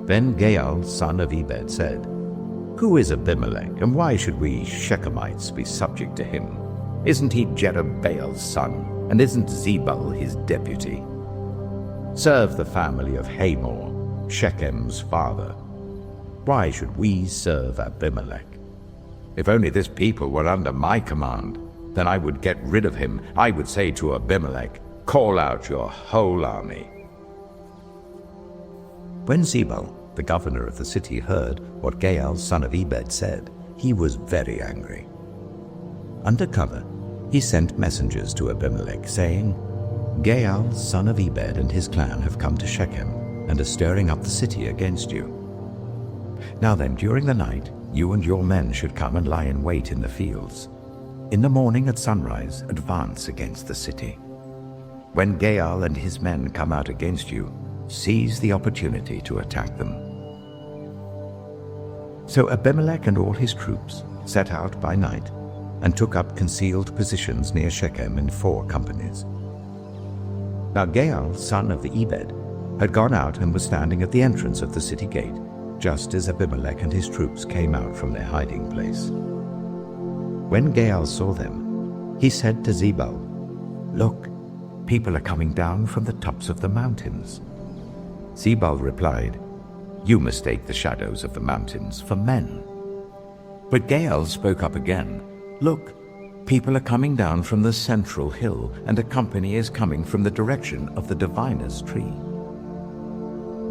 Then Jael, son of Ehud, said, "Who is Abimelech, and why should we Shechemites be subject to him? Isn't he Jerubbaal's son, and isn't Zebul his deputy? Serve the family of Hamor, Shechem's father. Why should we serve Abimelech? If only this people were under my command, then I would get rid of him. I would say to Abimelech, 'Call out your whole army.'" When Zebul, the governor of the city, heard what Jael, son of Ehud, said, he was very angry. Under cover, he sent messengers to Abimelech, saying, "Jael, son of Ehud, and his clan have come to Shechem, and are stirring up the city against you. Now then, during the night, you and your men should come and lie in wait in the fields. In the morning at sunrise, advance against the city. When Jael and his men come out against you, seize the opportunity to attack them." So Abimelech and all his troops set out by night and took up concealed positions near Shechem in 4 companies. Now Jael, son of Ehud, had gone out and was standing at the entrance of the city gate, just as Abimelech and his troops came out from their hiding place. When Jael saw them, he said to Zebul, "Look, people are coming down from the tops of the mountains." Zebul replied, "You mistake the shadows of the mountains for men." But Jael spoke up again, "Look, people are coming down from the central hill, and a company is coming from the direction of the diviner's tree."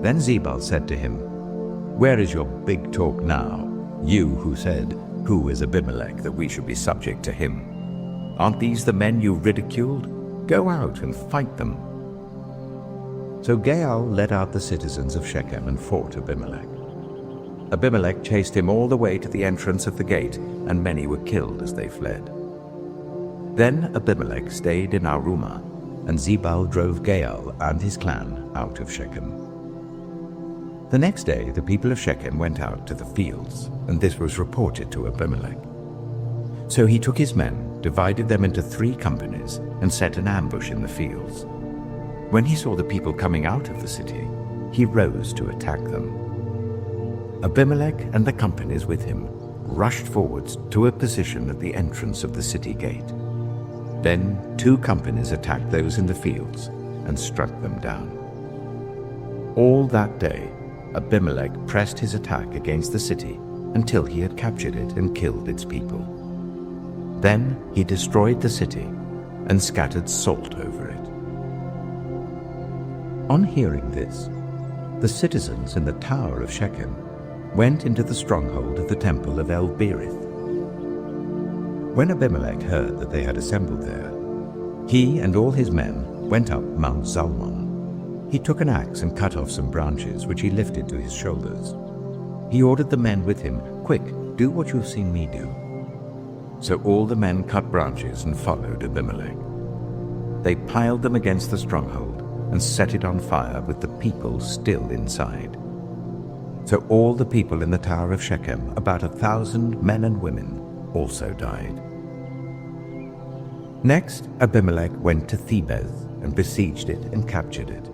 Then Zebul said to him, "Where is your big talk now, you who said, 'Who is Abimelech that we should be subject to him?' Aren't these the men you ridiculed? Go out and fight them." So Jael led out the citizens of Shechem and fought Abimelech. Abimelech chased him all the way to the entrance of the gate, and many were killed as they fled. Then Abimelech stayed in Arumah, and Zebul drove Jael and his clan out of Shechem. The next day the people of Shechem went out to the fields, and this was reported to Abimelech. So he took his men, divided them into 3 companies, and set an ambush in the fields. When he saw the people coming out of the city, he rose to attack them. Abimelech and the companies with him rushed forwards to a position at the entrance of the city gate. Then 2 companies attacked those in the fields and struck them down. All that day, Abimelech pressed his attack against the city until he had captured it and killed its people. Then he destroyed the city and scattered salt over it. On hearing this, the citizens in the tower of Shechem went into the stronghold of the temple of El-Berith. When Abimelech heard that they had assembled there, he and all his men went up Mount Zalmon. He took an axe and cut off some branches, which he lifted to his shoulders. He ordered the men with him, "Quick, do what you have seen me do." So all the men cut branches and followed Abimelech. They piled them against the stronghold and set it on fire with the people still inside. So all the people in the tower of Shechem, about 1,000 men and women, also died. Next, Abimelech went to Thebez and besieged it and captured it.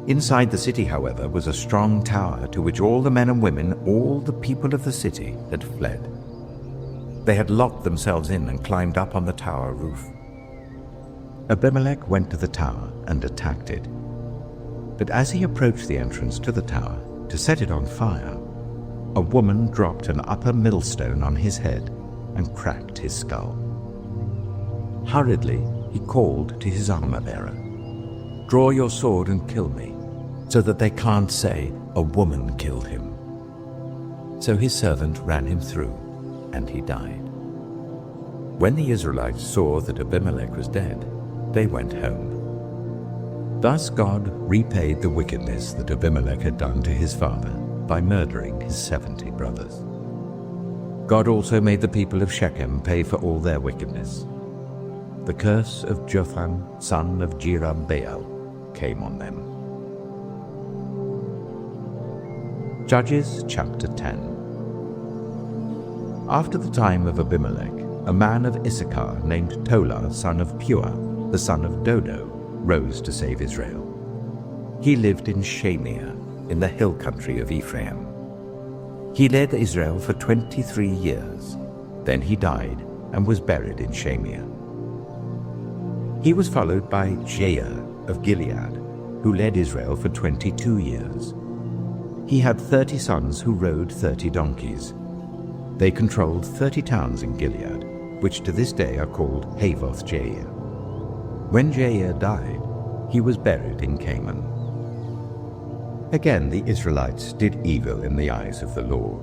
Inside the city, however, was a strong tower to which all the men and women, all the people of the city, had fled. They had locked themselves in and climbed up on the tower roof. Abimelech went to the tower and attacked it. But as he approached the entrance to the tower to set it on fire, a woman dropped an upper millstone on his head and cracked his skull. Hurriedly, he called to his armor-bearer, "Draw your sword and kill me, so that they can't say, 'A woman killed him.'" So his servant ran him through, and he died. When the Israelites saw that Abimelech was dead, they went home. Thus God repaid the wickedness that Abimelech had done to his father by murdering his 70 brothers. God also made the people of Shechem pay for all their wickedness. The curse of Jotham, son of Jerubbaal, came on them. Judges chapter 10. After the time of Abimelech, a man of Issachar named Tola, son of Pua, the son of Dodo, rose to save Israel. He lived in Shamir, in the hill country of Ephraim. He led Israel for 23 years. Then he died and was buried in Shamir. He was followed by Jael of Gilead, who led Israel for 22 years. He had 30 sons who rode 30 donkeys. They controlled 30 towns in Gilead, which to this day are called Havoth-Jair. When Jair died, he was buried in Canaan. Again the Israelites did evil in the eyes of the Lord.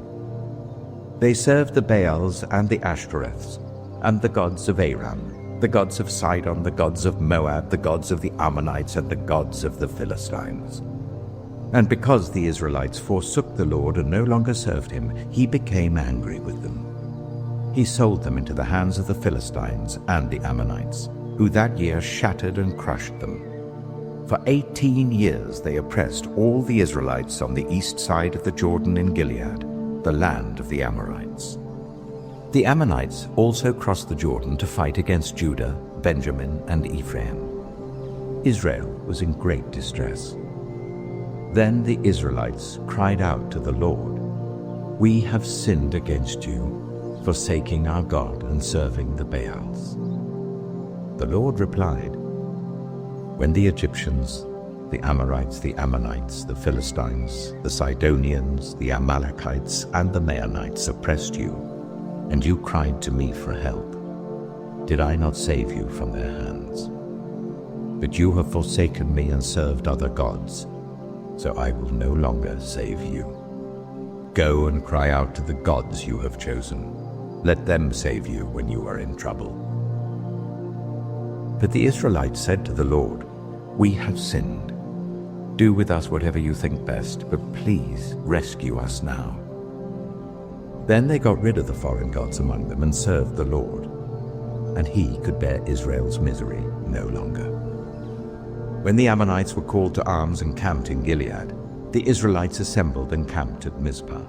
They served the Baals and the Ashtoreths, and the gods of Aram, the gods of Sidon, the gods of Moab, the gods of the Ammonites, and the gods of the Philistines. And because the Israelites forsook the Lord and no longer served him, he became angry with them. He sold them into the hands of the Philistines and the Ammonites, who that year shattered and crushed them. For 18 years they oppressed all the Israelites on the east side of the Jordan in Gilead, the land of the Amorites. The Ammonites also crossed the Jordan to fight against Judah, Benjamin, and Ephraim. Israel was in great distress. Then the Israelites cried out to the Lord, "We have sinned against you, forsaking our God and serving the Baals." The Lord replied, "When the Egyptians, the Amorites, the Ammonites, the Philistines, the Sidonians, the Amalekites, and the Maonites oppressed you, and you cried to me for help, did I not save you from their hands? But you have forsaken me and served other gods, so I will no longer save you. Go and cry out to the gods you have chosen. Let them save you when you are in trouble." But the Israelites said to the Lord, "We have sinned. Do with us whatever you think best, but please rescue us now." Then they got rid of the foreign gods among them and served the Lord, and he could bear Israel's misery no longer. When the Ammonites were called to arms and camped in Gilead, the Israelites assembled and camped at Mizpah.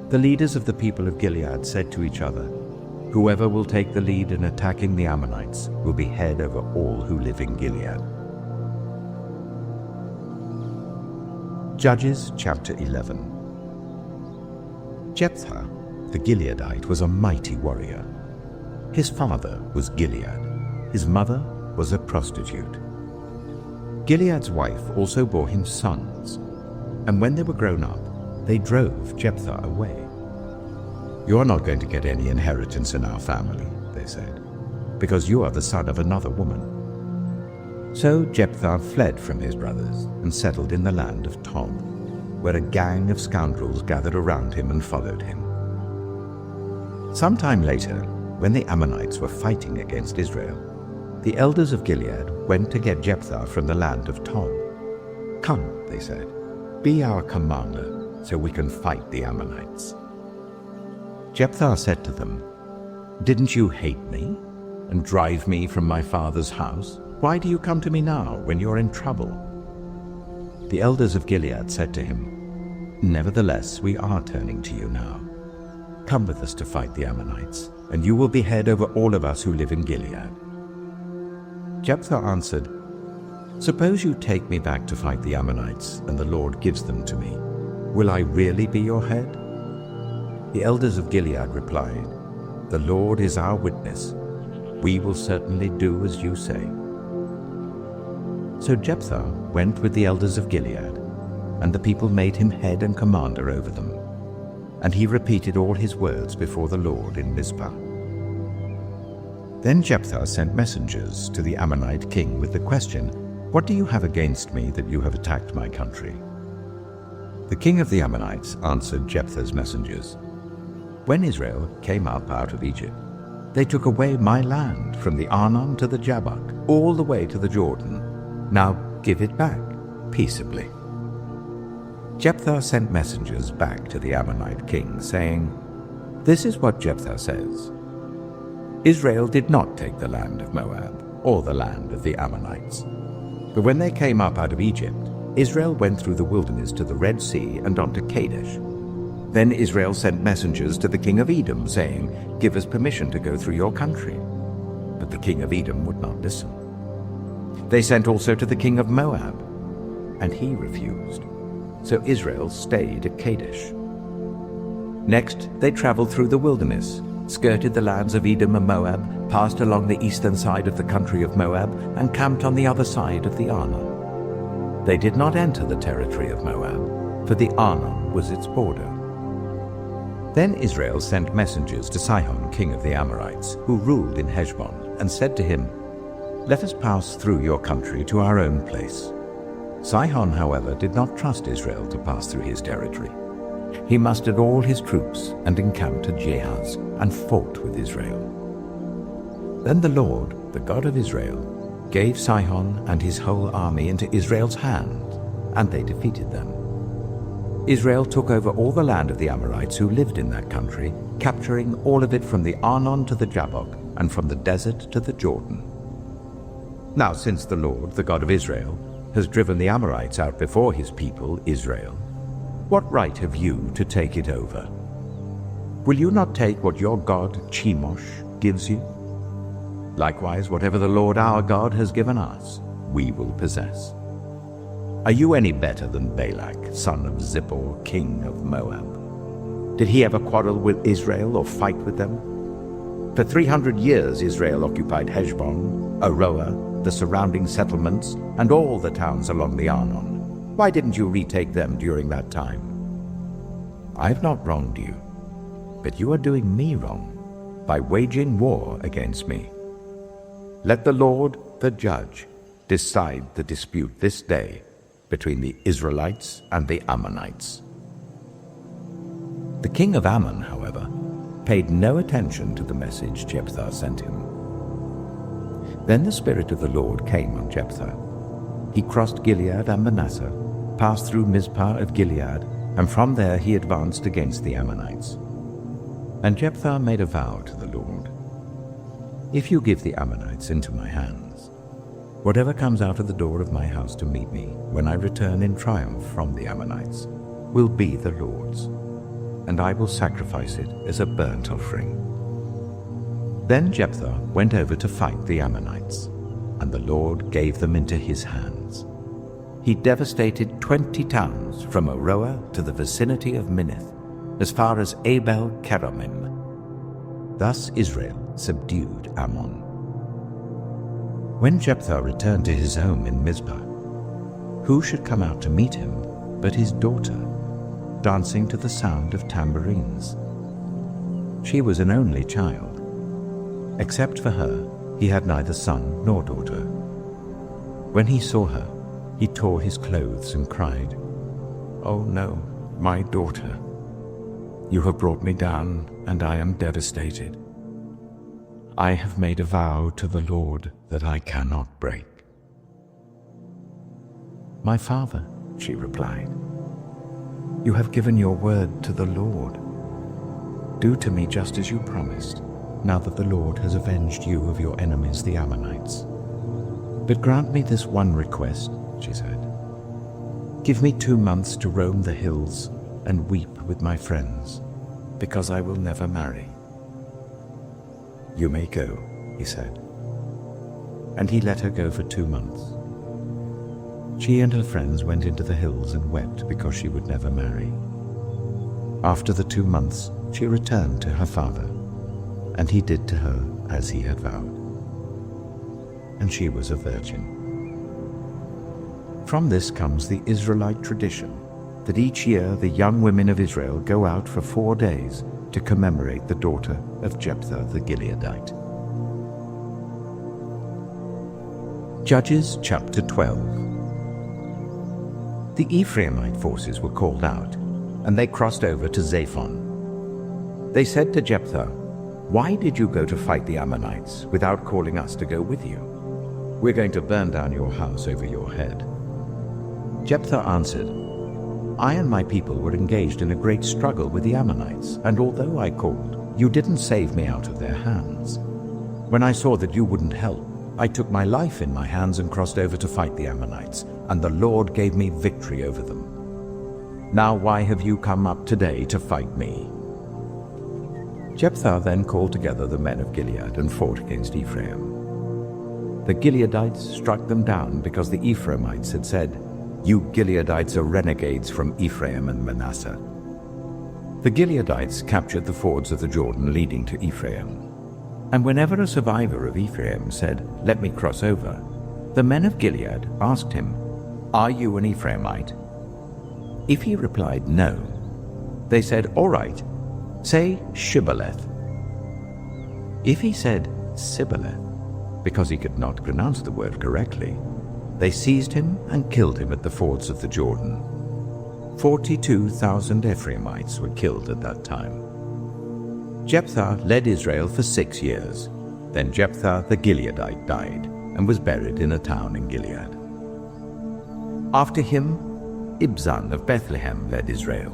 The leaders of the people of Gilead said to each other, "Whoever will take the lead in attacking the Ammonites will be head over all who live in Gilead." Judges chapter 11. Jephthah, the Gileadite, was a mighty warrior. His father was Gilead. His mother was a prostitute. Gilead's wife also bore him sons, and when they were grown up, they drove Jephthah away. "You are not going to get any inheritance in our family," they said, "because you are the son of another woman." So Jephthah fled from his brothers and settled in the land of Tob, where a gang of scoundrels gathered around him and followed him. Sometime later, when the Ammonites were fighting against Israel, the elders of Gilead went to get Jephthah from the land of Tob. "Come," they said, "be our commander, so we can fight the Ammonites." Jephthah said to them, "Didn't you hate me and drive me from my father's house? Why do you come to me now when you're in trouble?" The elders of Gilead said to him, "Nevertheless, we are turning to you now. Come with us to fight the Ammonites, and you will be head over all of us who live in Gilead." Jephthah answered, "Suppose you take me back to fight the Ammonites, and the Lord gives them to me. Will I really be your head?" The elders of Gilead replied, "The Lord is our witness. We will certainly do as you say." So Jephthah went with the elders of Gilead, and the people made him head and commander over them. And he repeated all his words before the Lord in Mizpah. Then Jephthah sent messengers to the Ammonite king with the question, "What do you have against me that you have attacked my country?" The king of the Ammonites answered Jephthah's messengers, "When Israel came up out of Egypt, they took away my land from the Arnon to the Jabbok, all the way to the Jordan. Now give it back peaceably." Jephthah sent messengers back to the Ammonite king, saying, "This is what Jephthah says. Israel did not take the land of Moab or the land of the Ammonites. But when they came up out of Egypt, Israel went through the wilderness to the Red Sea and on to Kadesh. Then Israel sent messengers to the king of Edom, saying, 'Give us permission to go through your country.' But the king of Edom would not listen. They sent also to the king of Moab, and he refused. So Israel stayed at Kadesh. Next, they traveled through the wilderness, skirted the lands of Edom and Moab, passed along the eastern side of the country of Moab, and camped on the other side of the Arnon. They did not enter the territory of Moab, for the Arnon was its border. Then Israel sent messengers to Sihon, king of the Amorites, who ruled in Heshbon, and said to him, "Let us pass through your country to our own place." Sihon, however, did not trust Israel to pass through his territory. He mustered all his troops and encamped at Jahaz and fought with Israel. Then the Lord, the God of Israel, gave Sihon and his whole army into Israel's hand, and they defeated them. Israel took over all the land of the Amorites who lived in that country, capturing all of it from the Arnon to the Jabbok and from the desert to the Jordan. Now since the Lord, the God of Israel, has driven the Amorites out before his people, Israel, what right have you to take it over? Will you not take what your god, Chemosh, gives you? Likewise, whatever the Lord our God has given us, we will possess. Are you any better than Balak, son of Zippor, king of Moab? Did he ever quarrel with Israel or fight with them? For 300 years Israel occupied Heshbon, Aroer, the surrounding settlements, and all the towns along the Arnon. Why didn't you retake them during that time? I have not wronged you, but you are doing me wrong by waging war against me. Let the Lord, the judge, decide the dispute this day between the Israelites and the Ammonites." The king of Ammon, however, paid no attention to the message Jephthah sent him. Then the Spirit of the Lord came on Jephthah. He crossed Gilead and Manasseh, passed through Mizpah of Gilead, and from there he advanced against the Ammonites. And Jephthah made a vow to the Lord, "If you give the Ammonites into my hands, whatever comes out of the door of my house to meet me when I return in triumph from the Ammonites will be the Lord's, and I will sacrifice it as a burnt offering." Then Jephthah went over to fight the Ammonites, and the Lord gave them into his hands. He devastated 20 towns from Aroer to the vicinity of Minnith, as far as Abel Keramim. Thus Israel subdued Ammon. When Jephthah returned to his home in Mizpah, who should come out to meet him but his daughter, dancing to the sound of tambourines? She was an only child. Except for her, he had neither son nor daughter. When he saw her, he tore his clothes and cried, "Oh no, my daughter! You have brought me down, and I am devastated." I have made a vow to the Lord that I cannot break." "My father," she replied, "you have given your word to the Lord. Do to me just as you promised, now that the Lord has avenged you of your enemies, the Ammonites. But grant me this one request," she said. "Give me 2 months to roam the hills and weep with my friends, because I will never marry." "You may go," he said. And he let her go for 2 months. She and her friends went into the hills and wept because she would never marry. After the 2 months, she returned to her father, and he did to her as he had vowed. And she was a virgin. From this comes the Israelite tradition that each year the young women of Israel go out for 4 days to commemorate the daughter of Jephthah the Gileadite. Judges chapter 12. The Ephraimite forces were called out, and they crossed over to Zaphon. They said to Jephthah, "Why did you go to fight the Ammonites without calling us to go with you? We're going to burn down your house over your head." Jephthah answered, "I and my people were engaged in a great struggle with the Ammonites, and although I called, you didn't save me out of their hands. When I saw that you wouldn't help, I took my life in my hands and crossed over to fight the Ammonites, and the Lord gave me victory over them. Now why have you come up today to fight me?" Jephthah then called together the men of Gilead and fought against Ephraim. The Gileadites struck them down because the Ephraimites had said, "You Gileadites are renegades from Ephraim and Manasseh." The Gileadites captured the fords of the Jordan leading to Ephraim. And whenever a survivor of Ephraim said, "Let me cross over," the men of Gilead asked him, "Are you an Ephraimite?" If he replied no, they said, "All right, say Shibboleth." If he said Sibboleth, because he could not pronounce the word correctly, they seized him and killed him at the fords of the Jordan. 42,000 Ephraimites were killed at that time. Jephthah led Israel for 6 years. Then Jephthah the Gileadite died and was buried in a town in Gilead. After him, Ibzan of Bethlehem led Israel.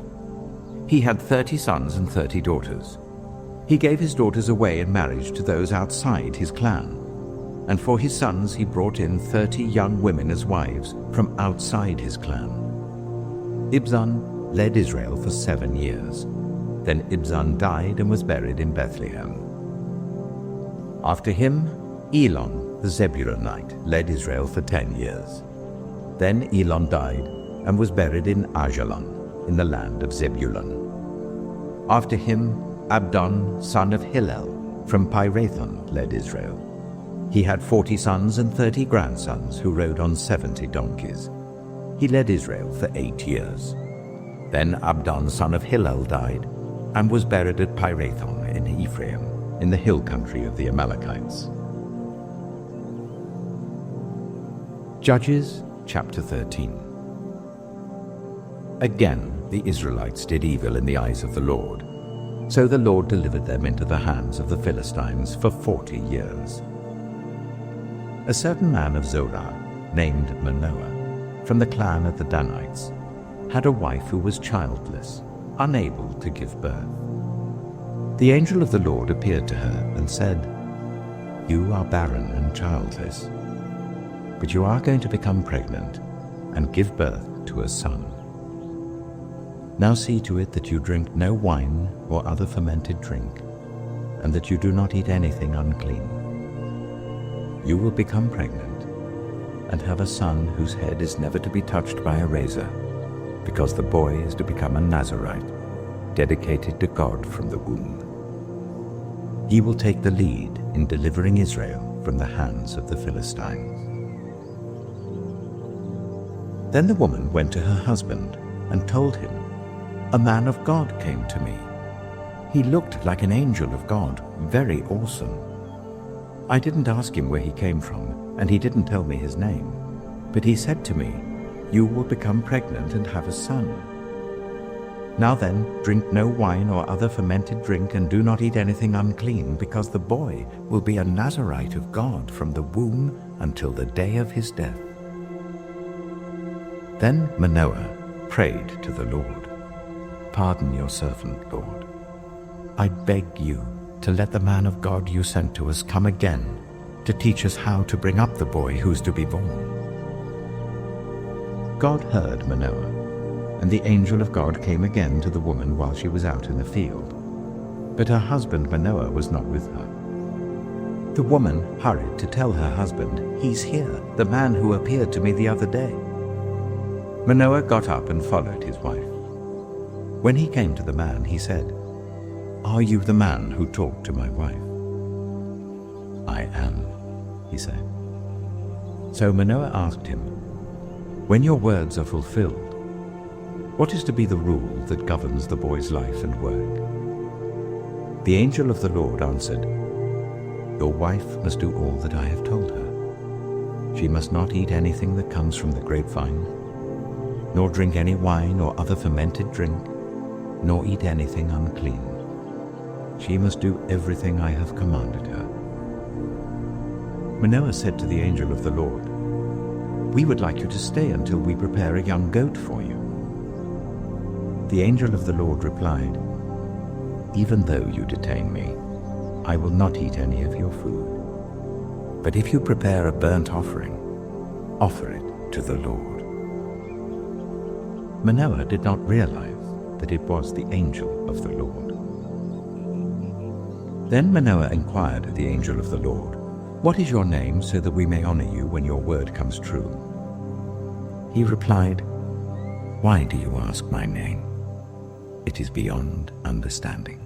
He had 30 sons and 30 daughters. He gave his daughters away in marriage to those outside his clan, and for his sons he brought in 30 young women as wives from outside his clan. Ibzan led Israel for 7 years. Then Ibzan died and was buried in Bethlehem. After him, Elon the Zebulunite led Israel for 10 years. Then Elon died and was buried in Ajalon, in the land of Zebulun. After him, Abdon, son of Hillel, from Pirathon, led Israel. He had 40 sons and 30 grandsons who rode on 70 donkeys. He led Israel for 8 years. Then Abdon, son of Hillel, died and was buried at Pirathon in Ephraim, in the hill country of the Amalekites. Judges chapter 13. Again, the Israelites did evil in the eyes of the Lord. So the Lord delivered them into the hands of the Philistines for 40 years. A certain man of Zorah, named Manoah, from the clan of the Danites, had a wife who was childless, unable to give birth. The angel of the Lord appeared to her and said, "You are barren and childless, but you are going to become pregnant and give birth to a son. Now see to it that you drink no wine or other fermented drink, and that you do not eat anything unclean. You will become pregnant and have a son whose head is never to be touched by a razor, because the boy is to become a Nazirite, dedicated to God from the womb. He will take the lead in delivering Israel from the hands of the Philistines." Then the woman went to her husband and told him, "A man of God came to me. He looked like an angel of God, very awesome. I didn't ask him where he came from, and he didn't tell me his name. But he said to me, 'You will become pregnant and have a son. Now then, drink no wine or other fermented drink, and do not eat anything unclean, because the boy will be a Nazarite of God from the womb until the day of his death." Then Manoah prayed to the Lord, "Pardon your servant, Lord. I beg you to let the man of God you sent to us come again to teach us how to bring up the boy who's to be born." God heard Manoah, and the angel of God came again to the woman while she was out in the field. But her husband Manoah was not with her. The woman hurried to tell her husband, "He's here, the man who appeared to me the other day." Manoah got up and followed his wife. When he came to the man, he said, "Are you the man who talked to my wife?" "I am," he said. So Manoah asked him, "When your words are fulfilled, what is to be the rule that governs the boy's life and work?" The angel of the Lord answered, "Your wife must do all that I have told her. She must not eat anything that comes from the grapevine, nor drink any wine or other fermented drink, nor eat anything unclean. She must do everything I have commanded her." Manoah said to the angel of the Lord, "We would like you to stay until we prepare a young goat for you." The angel of the Lord replied, "Even though you detain me, I will not eat any of your food. But if you prepare a burnt offering, offer it to the Lord." Manoah did not realize that it was the angel of the Lord. Then Manoah inquired of the angel of the Lord, "What is your name, so that we may honor you when your word comes true?" He replied, "Why do you ask my name? It is beyond understanding."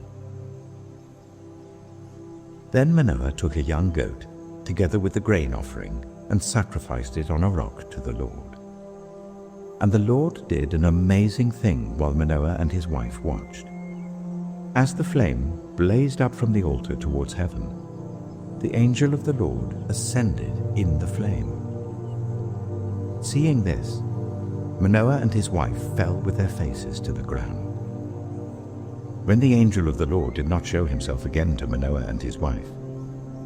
Then Manoah took a young goat, together with the grain offering, and sacrificed it on a rock to the Lord. And the Lord did an amazing thing while Manoah and his wife watched. As the flame blazed up from the altar towards heaven, the angel of the Lord ascended in the flame. Seeing this, Manoah and his wife fell with their faces to the ground. When the angel of the Lord did not show himself again to Manoah and his wife,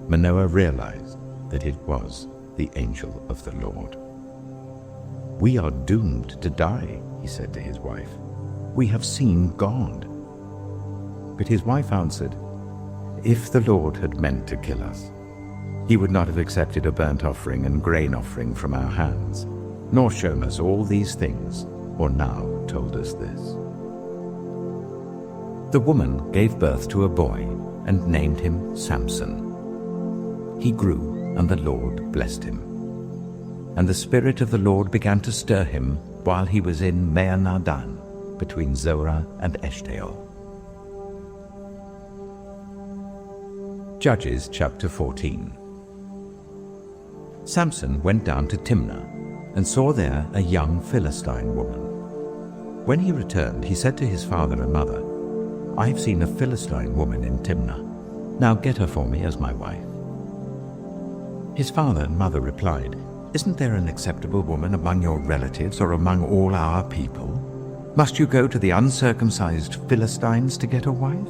Manoah realized that it was the angel of the Lord. "We are doomed to die," he said to his wife. "We have seen God." But his wife answered, "If the Lord had meant to kill us, he would not have accepted a burnt offering and grain offering from our hands, nor shown us all these things, or now told us this." The woman gave birth to a boy and named him Samson. He grew, and the Lord blessed him. And the Spirit of the Lord began to stir him while he was in Mahaneh-dan, between Zorah and Eshtaol. Judges chapter 14. Samson went down to Timnah and saw there a young Philistine woman. When he returned, he said to his father and mother, "I have seen a Philistine woman in Timnah. Now get her for me as my wife." His father and mother replied, "Isn't there an acceptable woman among your relatives or among all our people? Must you go to the uncircumcised Philistines to get a wife?"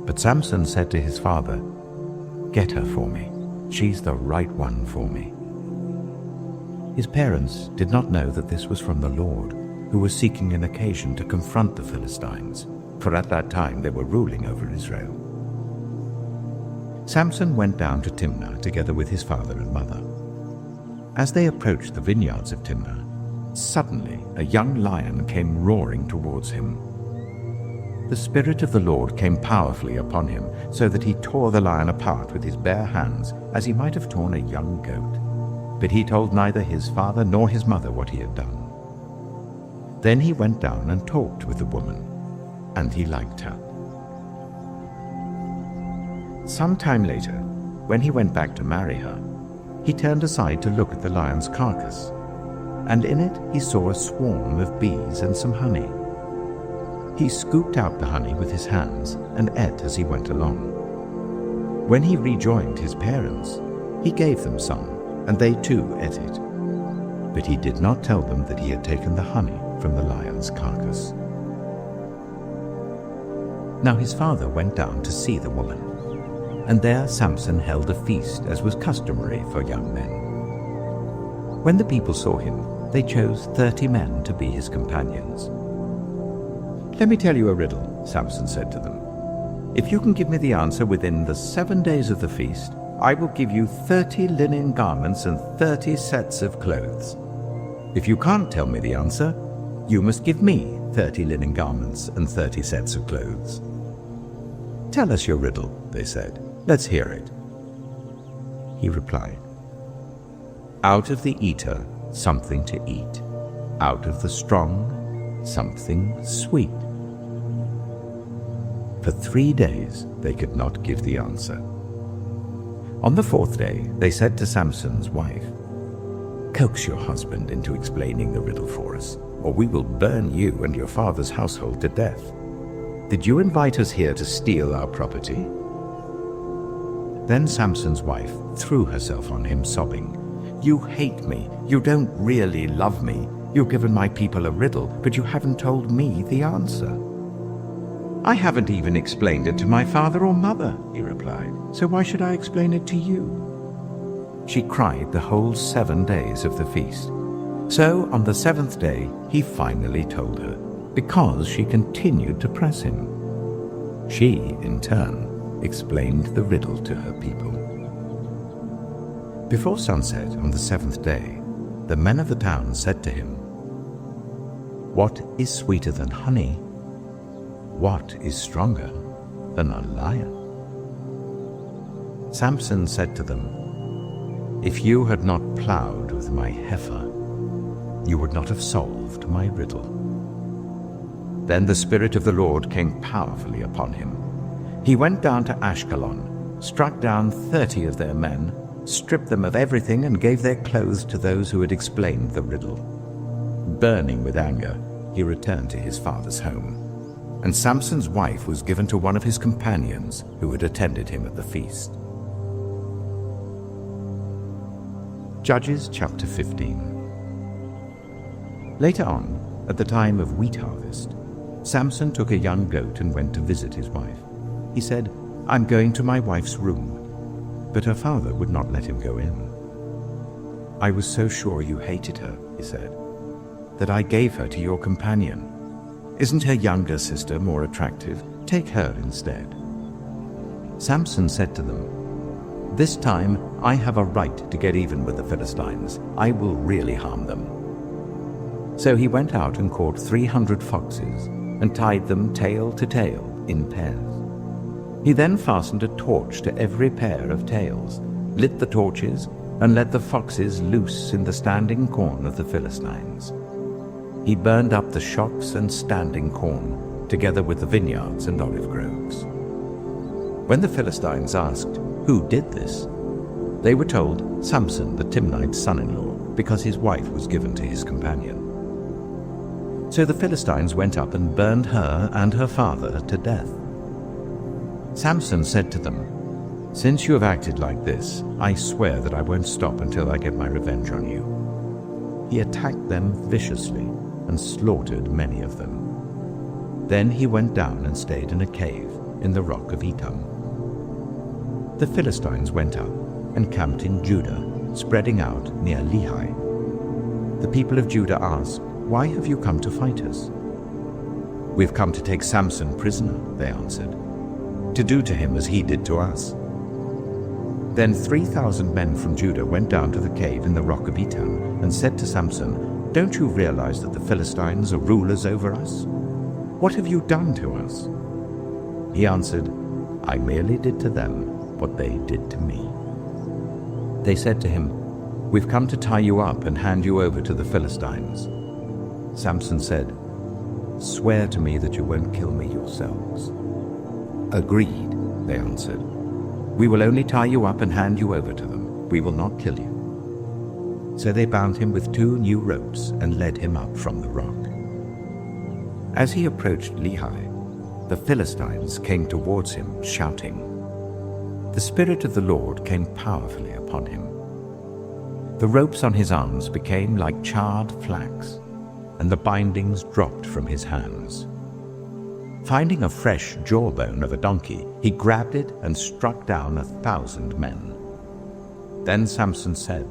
But Samson said to his father, "Get her for me. She's the right one for me." His parents did not know that this was from the Lord, who was seeking an occasion to confront the Philistines, for at that time they were ruling over Israel. Samson went down to Timnah together with his father and mother. As they approached the vineyards of Timnah, suddenly a young lion came roaring towards him. The Spirit of the Lord came powerfully upon him, so that he tore the lion apart with his bare hands, as he might have torn a young goat. But he told neither his father nor his mother what he had done. Then he went down and talked with the woman, and he liked her. Some time later, when he went back to marry her, he turned aside to look at the lion's carcass, and in it he saw a swarm of bees and some honey. He scooped out the honey with his hands and ate as he went along. When he rejoined his parents, he gave them some, and they too ate it. But he did not tell them that he had taken the honey from the lion's carcass. Now his father went down to see the woman, and there Samson held a feast as was customary for young men. When the people saw him, they chose 30 men to be his companions. "Let me tell you a riddle," Samson said to them. "If you can give me the answer within the 7 days of the feast, I will give you 30 linen garments and 30 sets of clothes. If you can't tell me the answer, you must give me 30 linen garments and 30 sets of clothes." "Tell us your riddle," they said. "Let's hear it." He replied, "Out of the eater, something to eat. Out of the strong, something sweet." For 3 days they could not give the answer. On the 4th day they said to Samson's wife, "Coax your husband into explaining the riddle for us, or we will burn you and your father's household to death. Did you invite us here to steal our property?" Then Samson's wife threw herself on him, sobbing, "You hate me. You don't really love me. You've given my people a riddle, but you haven't told me the answer." "I haven't even explained it to my father or mother," he replied, "so why should I explain it to you?" She cried the whole 7 days of the feast. So on the 7th day he finally told her, because she continued to press him. She, in turn, explained the riddle to her people. Before sunset on the 7th day, the men of the town said to him, "What is sweeter than honey? What is stronger than a lion?" Samson said to them, "If you had not plowed with my heifer, you would not have solved my riddle." Then the Spirit of the Lord came powerfully upon him. He went down to Ashkelon, struck down 30 of their men, stripped them of everything, and gave their clothes to those who had explained the riddle. Burning with anger, he returned to his father's home, and Samson's wife was given to one of his companions who had attended him at the feast. Judges chapter 15. Later on, at the time of wheat harvest, Samson took a young goat and went to visit his wife. He said, "I'm going to my wife's room." But her father would not let him go in. "I was so sure you hated her," he said, "that I gave her to your companion. Isn't her younger sister more attractive? Take her instead." Samson said to them, "This time I have a right to get even with the Philistines. I will really harm them." So he went out and caught 300 foxes and tied them tail to tail in pairs. He then fastened a torch to every pair of tails, lit the torches, and let the foxes loose in the standing corn of the Philistines. He burned up the shocks and standing corn, together with the vineyards and olive groves. When the Philistines asked, "Who did this?" they were told, "Samson the Timnite's son-in-law, because his wife was given to his companion." So the Philistines went up and burned her and her father to death. Samson said to them, "Since you have acted like this, I swear that I won't stop until I get my revenge on you." He attacked them viciously and slaughtered many of them. Then he went down and stayed in a cave in the rock of Etam. The Philistines went up and camped in Judah, spreading out near Lehi. The people of Judah asked, "Why have you come to fight us?" "We've come to take Samson prisoner," they answered, "to do to him as he did to us." Then 3,000 men from Judah went down to the cave in the rock of Etam and said to Samson, "Don't you realize that the Philistines are rulers over us? What have you done to us?" He answered, "I merely did to them what they did to me." They said to him, "We've come to tie you up and hand you over to the Philistines." Samson said, "Swear to me that you won't kill me yourselves." "Agreed," they answered. "We will only tie you up and hand you over to them. We will not kill you." So they bound him with 2 new ropes and led him up from the rock. As he approached Lehi, the Philistines came towards him, shouting. The Spirit of the Lord came powerfully upon him. The ropes on his arms became like charred flax, and the bindings dropped from his hands. Finding a fresh jawbone of a donkey, he grabbed it and struck down 1,000 men. Then Samson said,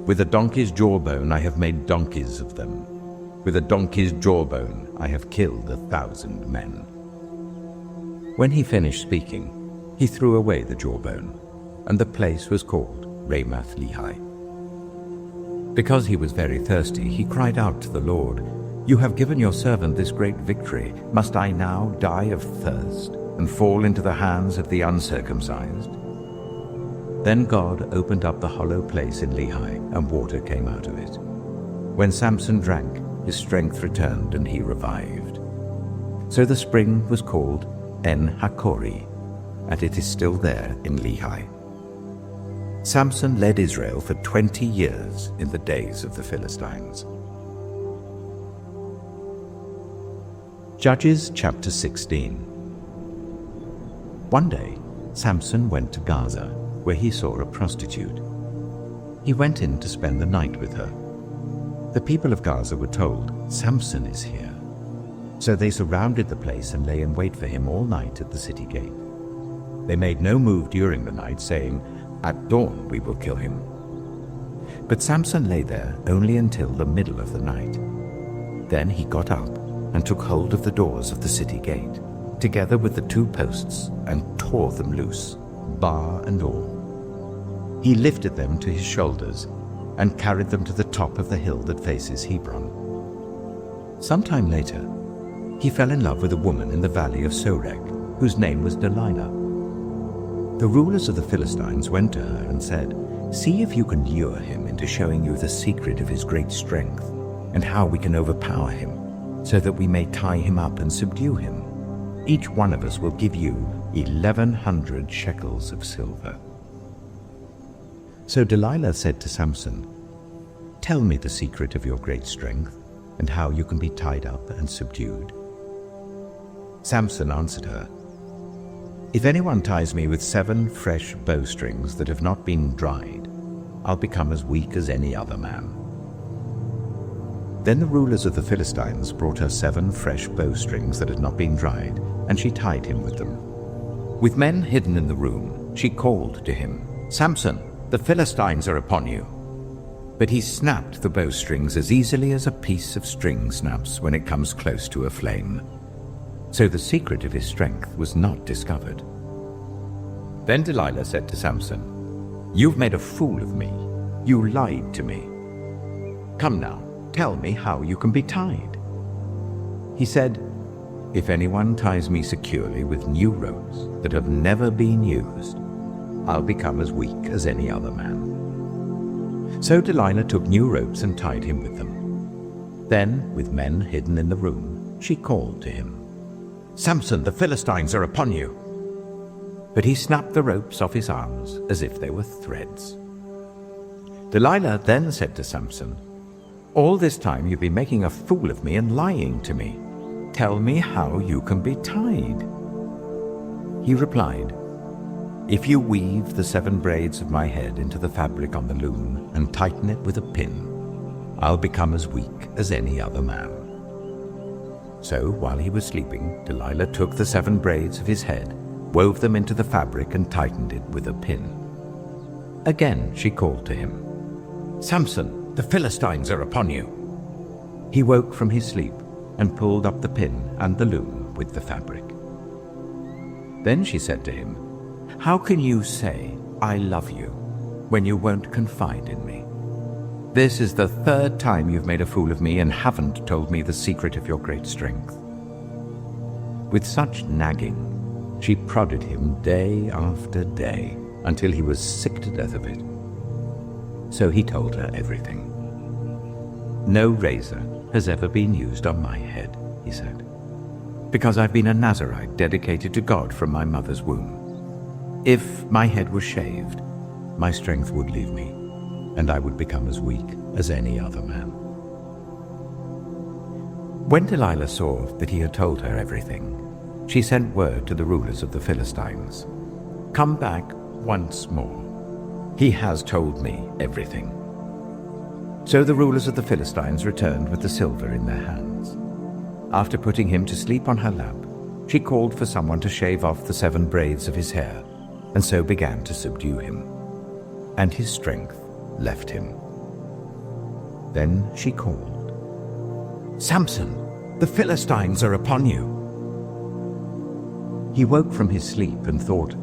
"With a donkey's jawbone I have made donkeys of them. With a donkey's jawbone I have killed 1,000 men." When he finished speaking, he threw away the jawbone, and the place was called Ramath-Lehi. Because he was very thirsty, he cried out to the Lord, "You have given your servant this great victory. Must I now die of thirst and fall into the hands of the uncircumcised?" Then God opened up the hollow place in Lehi, and water came out of it. When Samson drank, his strength returned and he revived. So the spring was called En-Hakkore, and it is still there in Lehi. Samson led Israel for 20 years in the days of the Philistines. Judges chapter 16. One day, Samson went to Gaza, where he saw a prostitute. He went in to spend the night with her. The people of Gaza were told, "Samson is here." So they surrounded the place and lay in wait for him all night at the city gate. They made no move during the night, saying, "At dawn we will kill him." But Samson lay there only until the middle of the night. Then he got up and took hold of the doors of the city gate, together with the 2 posts, and tore them loose, bar and all. He lifted them to his shoulders and carried them to the top of the hill that faces Hebron. Sometime later, he fell in love with a woman in the valley of Sorek, whose name was Delilah. The rulers of the Philistines went to her and said, "See if you can lure him into showing you the secret of his great strength, and how we can overpower him, so that we may tie him up and subdue him. Each one of us will give you 1,100 shekels of silver." So Delilah said to Samson, "Tell me the secret of your great strength, and how you can be tied up and subdued." Samson answered her, "If anyone ties me with 7 fresh bowstrings that have not been dried, I'll become as weak as any other man." Then the rulers of the Philistines brought her 7 fresh bowstrings that had not been dried, and she tied him with them. With men hidden in the room, she called to him, "Samson, the Philistines are upon you." But he snapped the bowstrings as easily as a piece of string snaps when it comes close to a flame. So the secret of his strength was not discovered. Then Delilah said to Samson, "You've made a fool of me. You lied to me. Come now, tell me how you can be tied." He said, "If anyone ties me securely with new ropes that have never been used, I'll become as weak as any other man." So Delilah took new ropes and tied him with them. Then, with men hidden in the room, she called to him, "Samson, the Philistines are upon you." But he snapped the ropes off his arms as if they were threads. Delilah then said to Samson, "All this time you've been making a fool of me and lying to me. Tell me how you can be tied." He replied, "If you weave the 7 braids of my head into the fabric on the loom and tighten it with a pin, I'll become as weak as any other man." So while he was sleeping, Delilah took the 7 braids of his head, wove them into the fabric, and tightened it with a pin. Again she called to him, "Samson, the Philistines are upon you." He woke from his sleep and pulled up the pin and the loom with the fabric. Then she said to him, "How can you say, 'I love you,' when you won't confide in me? This is the 3rd time you've made a fool of me and haven't told me the secret of your great strength." With such nagging, she prodded him day after day until he was sick to death of it. So he told her everything. "No razor has ever been used on my head," he said, "because I've been a Nazirite dedicated to God from my mother's womb. If my head was shaved, my strength would leave me, and I would become as weak as any other man." When Delilah saw that he had told her everything, she sent word to the rulers of the Philistines, "Come back once more. He has told me everything." So the rulers of the Philistines returned with the silver in their hands. After putting him to sleep on her lap, she called for someone to shave off the 7 braids of his hair, and so began to subdue him. And his strength left him. Then she called, "Samson, the Philistines are upon you." He woke from his sleep and thought,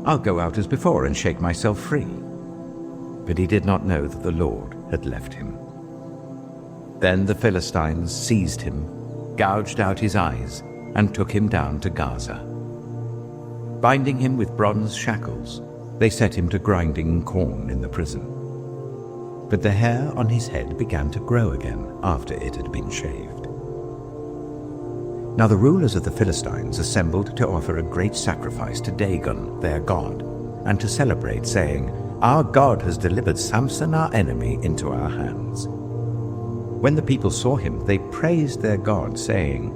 "I'll go out as before and shake myself free." But he did not know that the Lord had left him. Then the Philistines seized him, gouged out his eyes, and took him down to Gaza. Binding him with bronze shackles, they set him to grinding corn in the prison. But the hair on his head began to grow again after it had been shaved. Now the rulers of the Philistines assembled to offer a great sacrifice to Dagon, their god, and to celebrate, saying, "Our God has delivered Samson, our enemy, into our hands." When the people saw him, they praised their God, saying,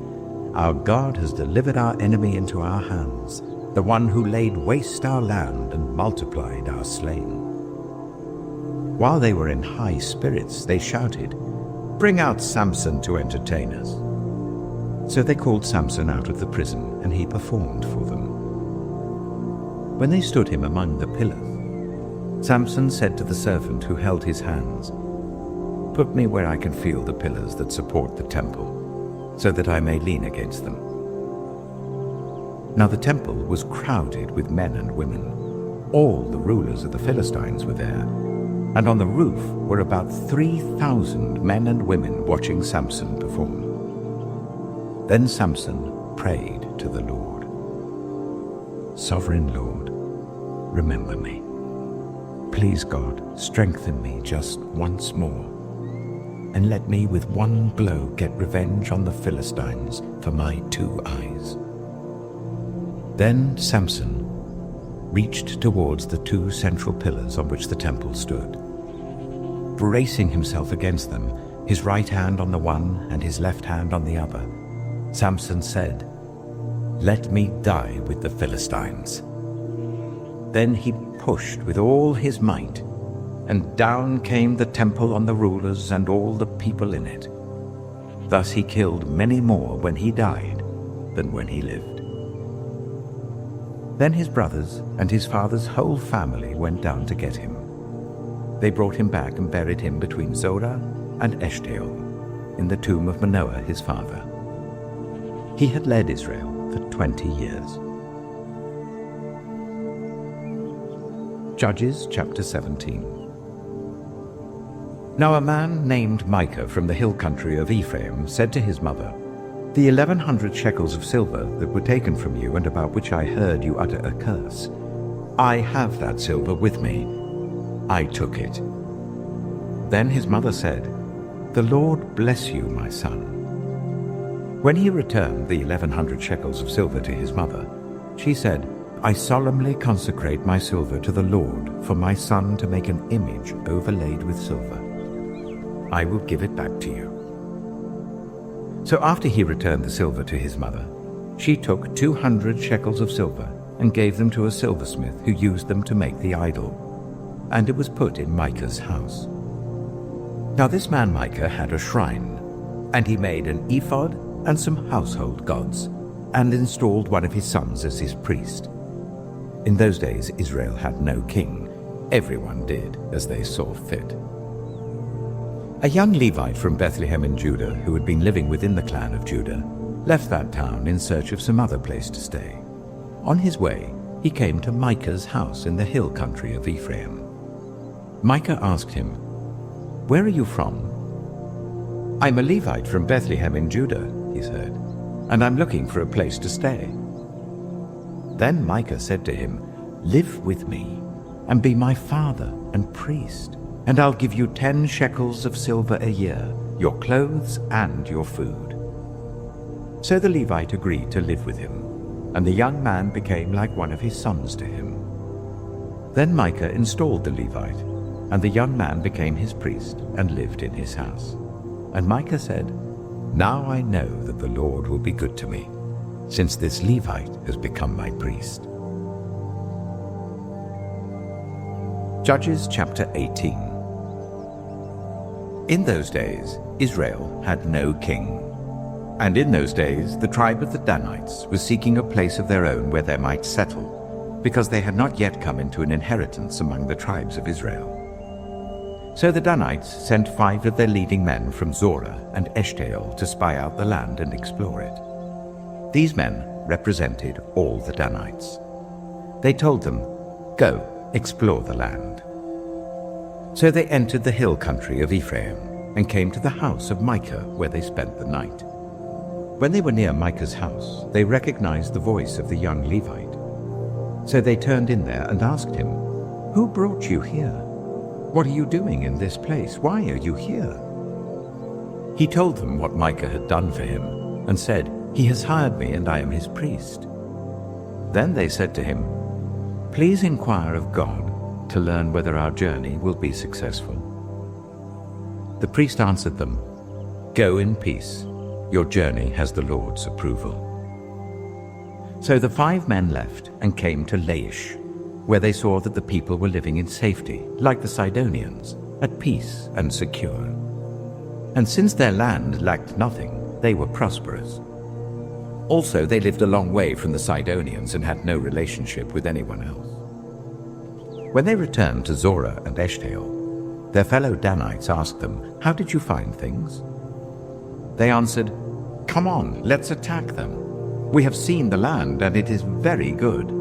"Our God has delivered our enemy into our hands, the one who laid waste our land and multiplied our slain." While they were in high spirits, they shouted, "Bring out Samson to entertain us." So they called Samson out of the prison, and he performed for them. When they stood him among the pillars, Samson said to the servant who held his hands, "Put me where I can feel the pillars that support the temple, so that I may lean against them." Now the temple was crowded with men and women. All the rulers of the Philistines were there, and on the roof were about 3,000 men and women watching Samson perform. Then Samson prayed to the Lord, "Sovereign Lord, remember me. Please, God, strengthen me just once more, and let me with one blow get revenge on the Philistines for my 2 eyes." Then Samson reached towards the 2 central pillars on which the temple stood. Bracing himself against them, his right hand on the one and his left hand on the other, Samson said, "Let me die with the Philistines." Then he pushed with all his might, and down came the temple on the rulers and all the people in it. Thus he killed many more when he died than when he lived. Then his brothers and his father's whole family went down to get him. They brought him back and buried him between Zorah and Eshtaol, in the tomb of Manoah his father. He had led Israel for 20 years. Judges chapter 17. Now a man named Micah from the hill country of Ephraim said to his mother, "The 1,100 shekels of silver that were taken from you and about which I heard you utter a curse, I have that silver with me. I took it." Then his mother said, "The Lord bless you, my son." When he returned the 1,100 shekels of silver to his mother, she said, "I solemnly consecrate my silver to the Lord for my son to make an image overlaid with silver. I will give it back to you." So after he returned the silver to his mother, she took 200 shekels of silver and gave them to a silversmith who used them to make the idol, and it was put in Micah's house. Now this man Micah had a shrine, and he made an ephod and some household gods, and installed one of his sons as his priest. In those days Israel had no king. Everyone did as they saw fit. A young Levite from Bethlehem in Judah, who had been living within the clan of Judah, left that town in search of some other place to stay. On his way, he came to Micah's house in the hill country of Ephraim. Micah asked him, "Where are you from?" "I'm a Levite from Bethlehem in Judah," he said, "and I'm looking for a place to stay." Then Micah said to him, "Live with me, and be my father and priest, and I'll give you 10 shekels of silver a year, your clothes and your food." So the Levite agreed to live with him, and the young man became like one of his sons to him. Then Micah installed the Levite, and the young man became his priest and lived in his house. And Micah said, "Now I know that the Lord will be good to me, since this Levite has become my priest." Judges chapter 18. In those days Israel had no king, And in those days the tribe of the Danites was seeking a place of their own where they might settle, because they had not yet come into an inheritance among the tribes of Israel. So the Danites sent 5 of their leading men from Zorah and Eshtaol to spy out the land and explore it. These men represented all the Danites. They told them, "Go, explore the land." So they entered the hill country of Ephraim and came to the house of Micah, where they spent the night. When they were near Micah's house, they recognized the voice of the young Levite. So they turned in there and asked him, "Who brought you here? What are you doing in this place? Why are you here?" He told them what Micah had done for him and said, "He has hired me and I am his priest." Then they said to him, "Please inquire of God to learn whether our journey will be successful." The priest answered them, "Go in peace. Your journey has the Lord's approval." So the 5 men left and came to Laish, where they saw that the people were living in safety, like the Sidonians, at peace and secure. And since their land lacked nothing, they were prosperous. Also, they lived a long way from the Sidonians and had no relationship with anyone else. When they returned to Zorah and Eshtaol, their fellow Danites asked them, "How did you find things?" They answered, "Come on, let's attack them. We have seen the land and it is very good.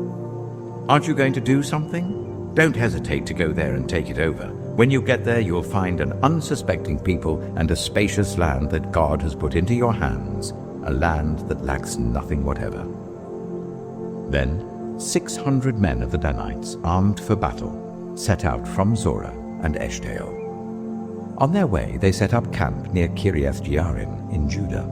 Aren't you going to do something? Don't hesitate to go there and take it over. When you get there, you'll find an unsuspecting people and a spacious land that God has put into your hands, a land that lacks nothing whatever." Then 600 men of the Danites, armed for battle, set out from Zorah and Eshtaol. On their way, they set up camp near Kiriath-Jearim in Judah.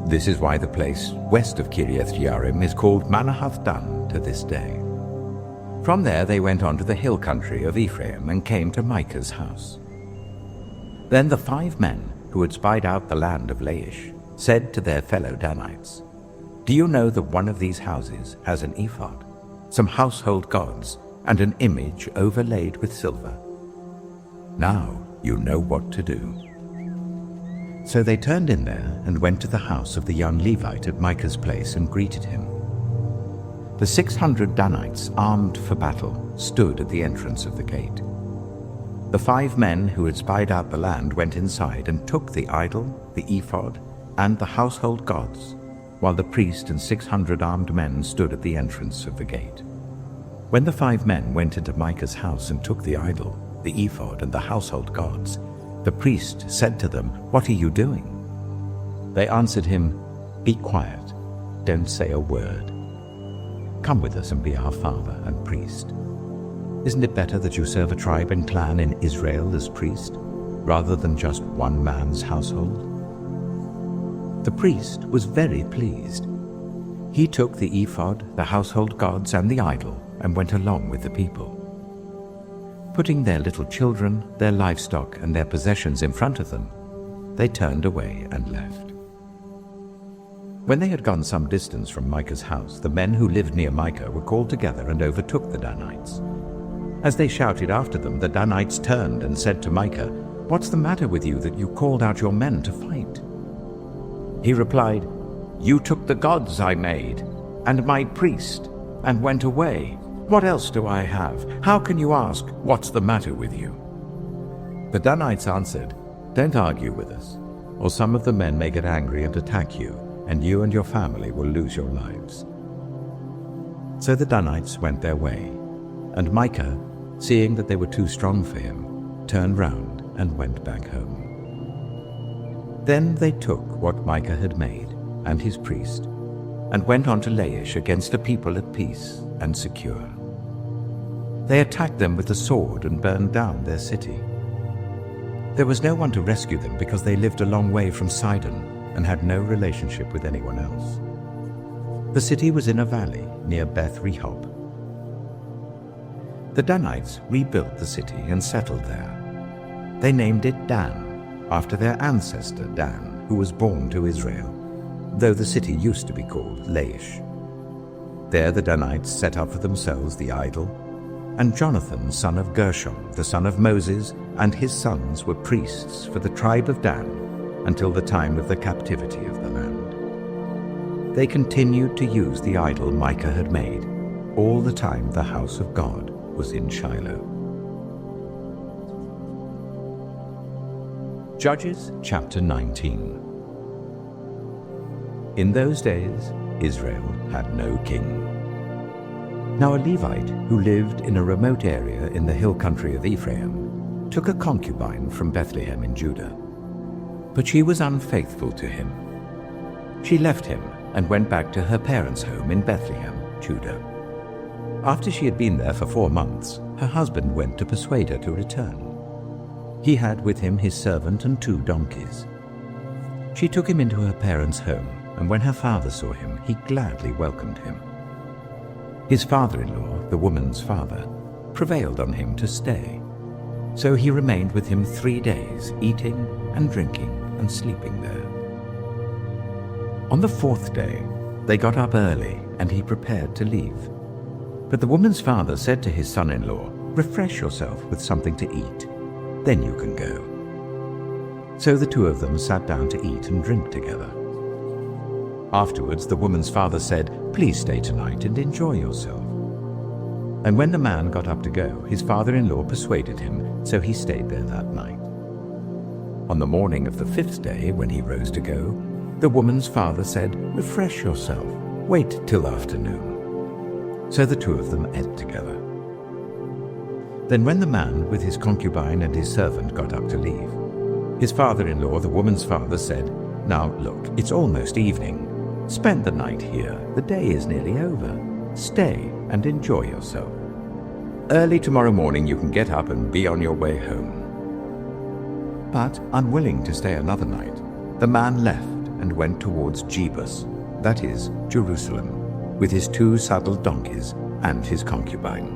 This is why the place west of Kiriath-Jearim is called Manahath-Dan to this day. From there they went on to the hill country of Ephraim and came to Micah's house. Then the 5 men who had spied out the land of Laish said to their fellow Danites, "Do you know that one of these houses has an ephod, some household gods, and an image overlaid with silver? Now you know what to do." So they turned in there and went to the house of the young Levite at Micah's place and greeted him. The 600 Danites, armed for battle, stood at the entrance of the gate. The 5 men who had spied out the land went inside and took the idol, the ephod, and the household gods, while the priest and 600 armed men stood at the entrance of the gate. When the 5 men went into Micah's house and took the idol, the ephod, and the household gods, the priest said to them, "What are you doing?" They answered him, "Be quiet, don't say a word. Come with us and be our father and priest. Isn't it better that you serve a tribe and clan in Israel as priest, rather than just one man's household?" The priest was very pleased. He took the ephod, the household gods, and the idol, and went along with the people. Putting their little children, their livestock, and their possessions in front of them, they turned away and left. When they had gone some distance from Micah's house, the men who lived near Micah were called together and overtook the Danites. As they shouted after them, the Danites turned and said to Micah, "What's the matter with you that you called out your men to fight?" He replied, "You took the gods I made, and my priest, and went away. What else do I have? How can you ask, 'What's the matter with you?'" The Danites answered, "Don't argue with us, or some of the men may get angry and attack you, and you and your family will lose your lives." So the Danites went their way, and Micah, seeing that they were too strong for him, turned round and went back home. Then they took what Micah had made, and his priest, and went on to Laish against a people at peace and secure. They attacked them with the sword and burned down their city. There was no one to rescue them because they lived a long way from Sidon and had no relationship with anyone else. The city was in a valley near Beth Rehob. The Danites rebuilt the city and settled there. They named it Dan, after their ancestor Dan, who was born to Israel, though the city used to be called Laish. There the Danites set up for themselves the idol, and Jonathan, son of Gershom, the son of Moses, and his sons were priests for the tribe of Dan until the time of the captivity of the land. They continued to use the idol Micah had made, all the time the house of God was in Shiloh. Judges chapter 19. In those days, Israel had no king. Now a Levite who lived in a remote area in the hill country of Ephraim took a concubine from Bethlehem in Judah. But she was unfaithful to him. She left him and went back to her parents' home in Bethlehem, Judah. After she had been there for 4 months, her husband went to persuade her to return. He had with him his servant and 2 donkeys. She took him into her parents' home, and when her father saw him, he gladly welcomed him. His father-in-law, the woman's father, prevailed on him to stay. So he remained with him 3 days, eating and drinking and sleeping there. On the 4th day, they got up early, and he prepared to leave. But the woman's father said to his son-in-law, "Refresh yourself with something to eat, then you can go." So the 2 of them sat down to eat and drink together. Afterwards, the woman's father said, "Please stay tonight and enjoy yourself." And when the man got up to go, his father-in-law persuaded him, so he stayed there that night. On the morning of the 5th day, when he rose to go, the woman's father said, "Refresh yourself, wait till afternoon." So the 2 of them ate together. Then when the man with his concubine and his servant got up to leave, his father-in-law, the woman's father, said, "Now look, it's almost evening. Spend the night here. The day is nearly over. Stay and enjoy yourself. Early tomorrow morning you can get up and be on your way home." But unwilling to stay another night, the man left and went towards Jebus, that is, Jerusalem, with his 2 saddled donkeys and his concubine.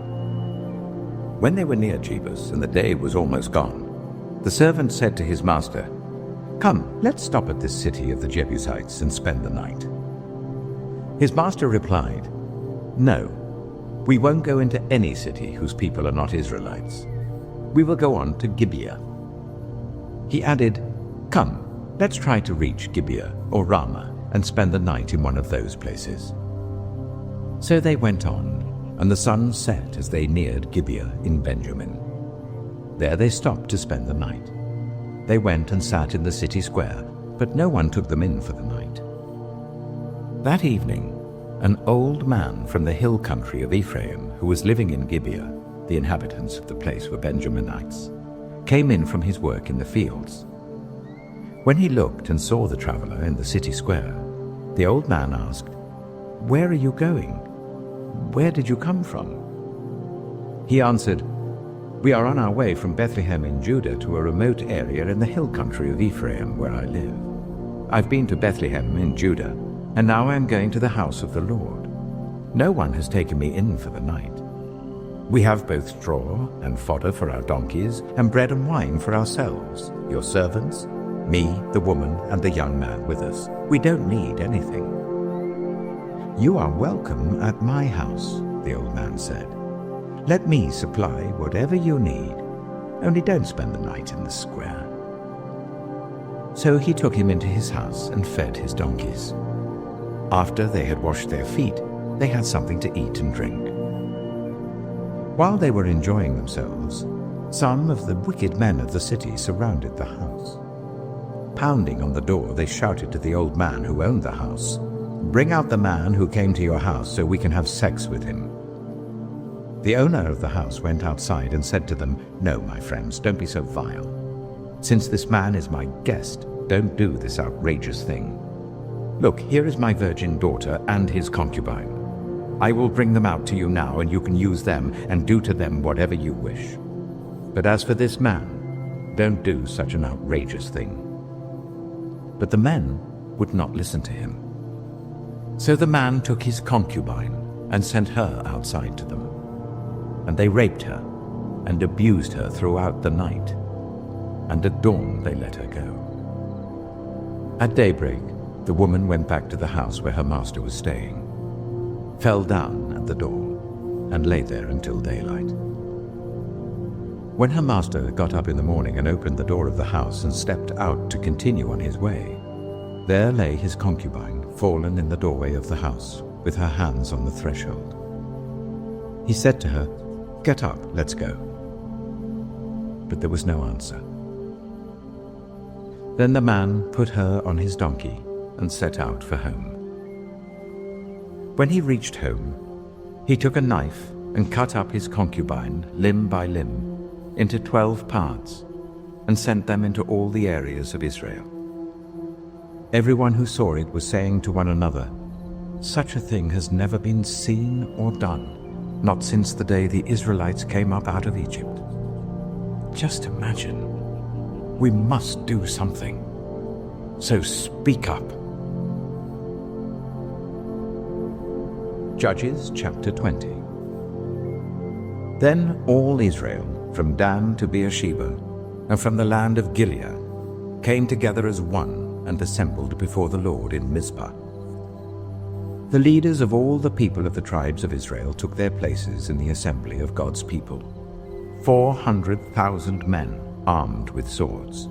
When they were near Jebus and the day was almost gone, the servant said to his master, "Come, let's stop at this city of the Jebusites and spend the night." His master replied, "No, we won't go into any city whose people are not Israelites. We will go on to Gibeah." He added, "Come, let's try to reach Gibeah or Ramah and spend the night in one of those places." So they went on, and the sun set as they neared Gibeah in Benjamin. There they stopped to spend the night. They went and sat in the city square, but no one took them in for the night. That evening, an old man from the hill country of Ephraim, who was living in Gibeah, the inhabitants of the place were Benjaminites, came in from his work in the fields. When he looked and saw the traveler in the city square, the old man asked, "Where are you going? Where did you come from?" He answered, "We are on our way from Bethlehem in Judah to a remote area in the hill country of Ephraim where I live. I've been to Bethlehem in Judah, and now I am going to the house of the Lord. No one has taken me in for the night. We have both straw and fodder for our donkeys, and bread and wine for ourselves, your servants, me, the woman, and the young man with us. We don't need anything." "You are welcome at my house," the old man said. "Let me supply whatever you need, only don't spend the night in the square." So he took him into his house and fed his donkeys. After they had washed their feet, they had something to eat and drink. While they were enjoying themselves, some of the wicked men of the city surrounded the house. Pounding on the door, they shouted to the old man who owned the house, "Bring out the man who came to your house so we can have sex with him." The owner of the house went outside and said to them, "No, my friends, don't be so vile. Since this man is my guest, don't do this outrageous thing. Look, here is my virgin daughter and his concubine. I will bring them out to you now, and you can use them and do to them whatever you wish. But as for this man, don't do such an outrageous thing." But the men would not listen to him. So the man took his concubine and sent her outside to them. And they raped her and abused her throughout the night, and at dawn they let her go. At daybreak, the woman went back to the house where her master was staying, fell down at the door, and lay there until daylight. When her master got up in the morning and opened the door of the house and stepped out to continue on his way, there lay his concubine fallen in the doorway of the house, with her hands on the threshold. He said to her, "Get up, let's go." But there was no answer. Then the man put her on his donkey and set out for home. When he reached home, he took a knife and cut up his concubine limb by limb into 12 parts and sent them into all the areas of Israel. Everyone who saw it was saying to one another, "Such a thing has never been seen or done, not since the day the Israelites came up out of Egypt." Just imagine. We must do something. So speak up. Judges chapter 20. Then all Israel, from Dan to Beersheba, and from the land of Gilead, came together as one and assembled before the Lord in Mizpah. The leaders of all the people of the tribes of Israel took their places in the assembly of God's people, 400,000 men armed with swords.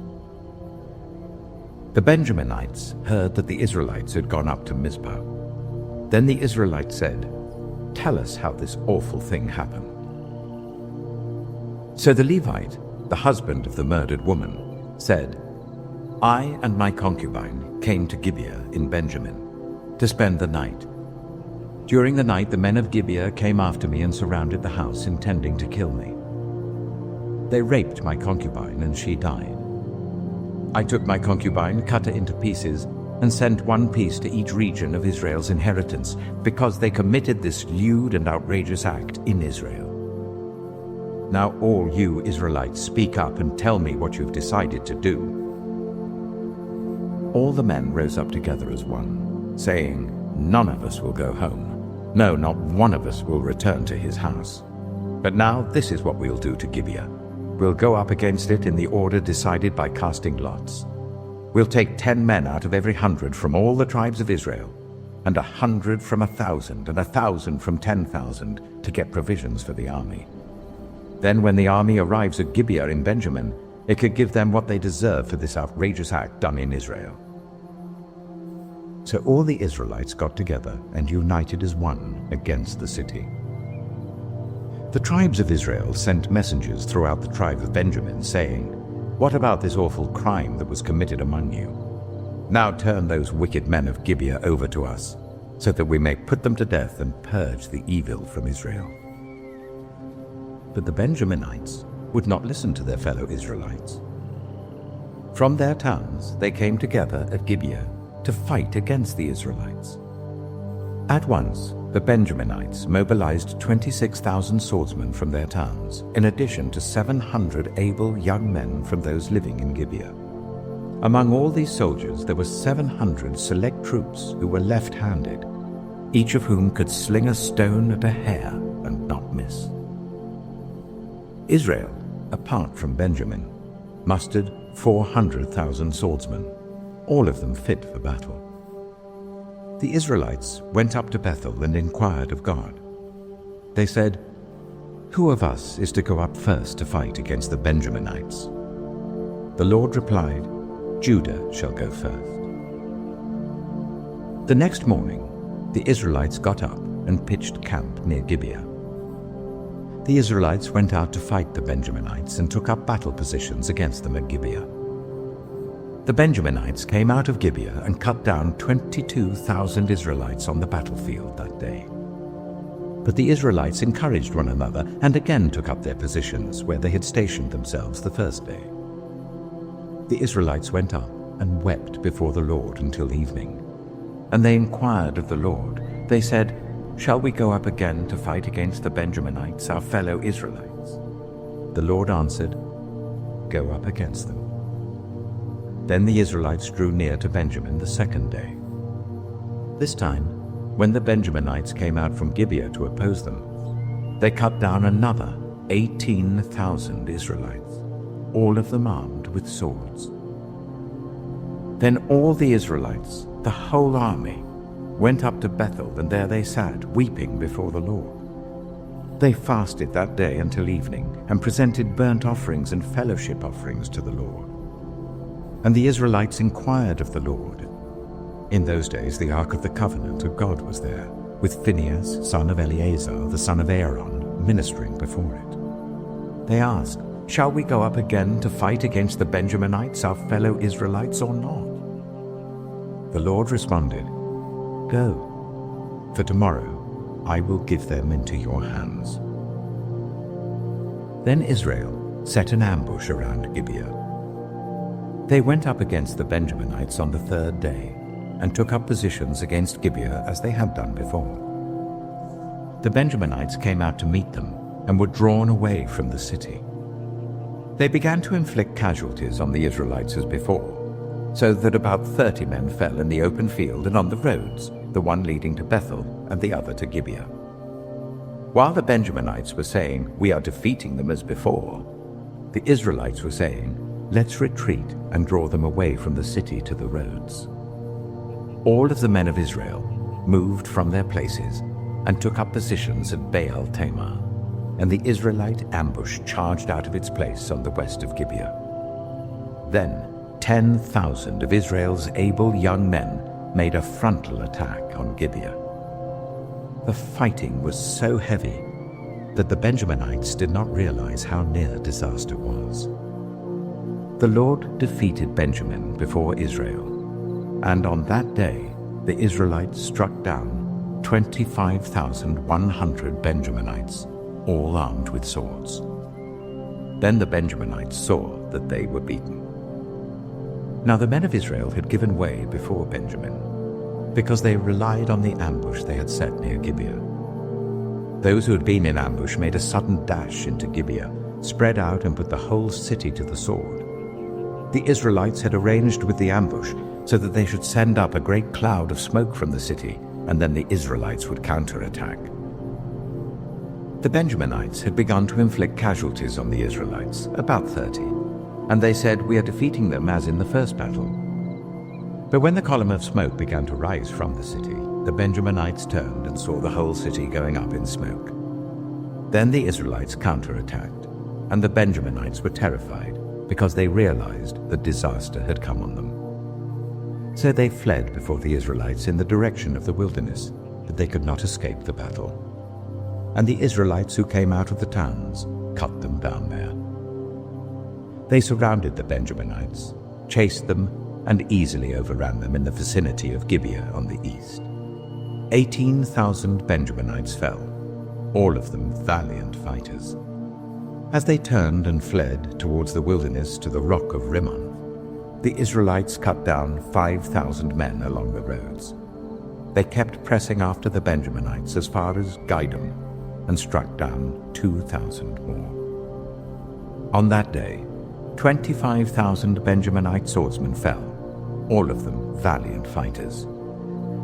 The Benjaminites heard that the Israelites had gone up to Mizpah. Then the Israelites said, "Tell us how this awful thing happened." So the Levite, the husband of the murdered woman, said, "I and my concubine came to Gibeah in Benjamin to spend the night. During the night the men of Gibeah came after me and surrounded the house, intending to kill me. They raped my concubine and she died. I took my concubine, cut her into pieces, and sent one piece to each region of Israel's inheritance, because they committed this lewd and outrageous act in Israel. Now all you Israelites, speak up and tell me what you've decided to do." All the men rose up together as one, saying, "None of us will go home. No, not one of us will return to his house. But now this is what we'll do to Gibeah. We'll go up against it in the order decided by casting lots. We'll take 10 men out of every 100 from all the tribes of Israel, and 100 from 1,000, and 1,000 from 10,000 to get provisions for the army. Then when the army arrives at Gibeah in Benjamin, it could give them what they deserve for this outrageous act done in Israel." So all the Israelites got together and united as one against the city. The tribes of Israel sent messengers throughout the tribe of Benjamin, saying, "What about this awful crime that was committed among you? Now turn those wicked men of Gibeah over to us, so that we may put them to death and purge the evil from Israel." But the Benjaminites would not listen to their fellow Israelites. From their towns they came together at Gibeah to fight against the Israelites. At once the Benjaminites mobilized 26,000 swordsmen from their towns, in addition to 700 able young men from those living in Gibeah. Among all these soldiers there were 700 select troops who were left-handed, each of whom could sling a stone at a hair and not miss. Israel, apart from Benjamin, mustered 400,000 swordsmen, all of them fit for battle. The Israelites went up to Bethel and inquired of God. They said, "Who of us is to go up first to fight against the Benjaminites?" The Lord replied, "Judah shall go first." The next morning, the Israelites got up and pitched camp near Gibeah. The Israelites went out to fight the Benjaminites and took up battle positions against them at Gibeah. The Benjaminites came out of Gibeah and cut down 22,000 Israelites on the battlefield that day. But the Israelites encouraged one another and again took up their positions where they had stationed themselves the first day. The Israelites went up and wept before the Lord until evening. And they inquired of the Lord. They said, "Shall we go up again to fight against the Benjaminites, our fellow Israelites?" The Lord answered, "Go up against them." Then the Israelites drew near to Benjamin the second day. This time, when the Benjaminites came out from Gibeah to oppose them, they cut down another 18,000 Israelites, all of them armed with swords. Then all the Israelites, the whole army, went up to Bethel, and there they sat, weeping before the Lord. They fasted that day until evening, and presented burnt offerings and fellowship offerings to the Lord. And the Israelites inquired of the Lord, In those days the Ark of the Covenant of God was there, with Phinehas, son of Eleazar, the son of Aaron, ministering before it. They asked, "Shall we go up again to fight against the Benjaminites, our fellow Israelites, or not?" The Lord responded, "Go, for tomorrow I will give them into your hands." Then Israel set an ambush around Gibeah. They went up against the Benjaminites on the third day, and took up positions against Gibeah as they had done before. The Benjaminites came out to meet them and were drawn away from the city. They began to inflict casualties on the Israelites as before, so that about 30 men fell in the open field and on the roads, the one leading to Bethel and the other to Gibeah. While the Benjaminites were saying, "We are defeating them as before," the Israelites were saying, "Let's retreat and draw them away from the city to the roads." All of the men of Israel moved from their places and took up positions at Baal Tamar, and the Israelite ambush charged out of its place on the west of Gibeah. Then 10,000 of Israel's able young men made a frontal attack on Gibeah. The fighting was so heavy that the Benjaminites did not realize how near disaster was. The Lord defeated Benjamin before Israel, and on that day the Israelites struck down 25,100 Benjaminites, all armed with swords. Then the Benjaminites saw that they were beaten. Now the men of Israel had given way before Benjamin, because they relied on the ambush they had set near Gibeah. Those who had been in ambush made a sudden dash into Gibeah, spread out and put the whole city to the sword. The Israelites had arranged with the ambush so that they should send up a great cloud of smoke from the city, and then the Israelites would counterattack. The Benjaminites had begun to inflict casualties on the Israelites, about 30, and they said, "We are defeating them as in the first battle." But when the column of smoke began to rise from the city, the Benjaminites turned and saw the whole city going up in smoke. Then the Israelites counterattacked, and the Benjaminites were terrified because they realized that disaster had come on them. So they fled before the Israelites in the direction of the wilderness, but they could not escape the battle. And the Israelites who came out of the towns cut them down there. They surrounded the Benjaminites, chased them, and easily overran them in the vicinity of Gibeah on the east. 18,000 Benjaminites fell, all of them valiant fighters. As they turned and fled towards the wilderness to the rock of Rimmon, the Israelites cut down 5,000 men along the roads. They kept pressing after the Benjaminites as far as Gidom and struck down 2,000 more. On that day, 25,000 Benjaminite swordsmen fell, all of them valiant fighters.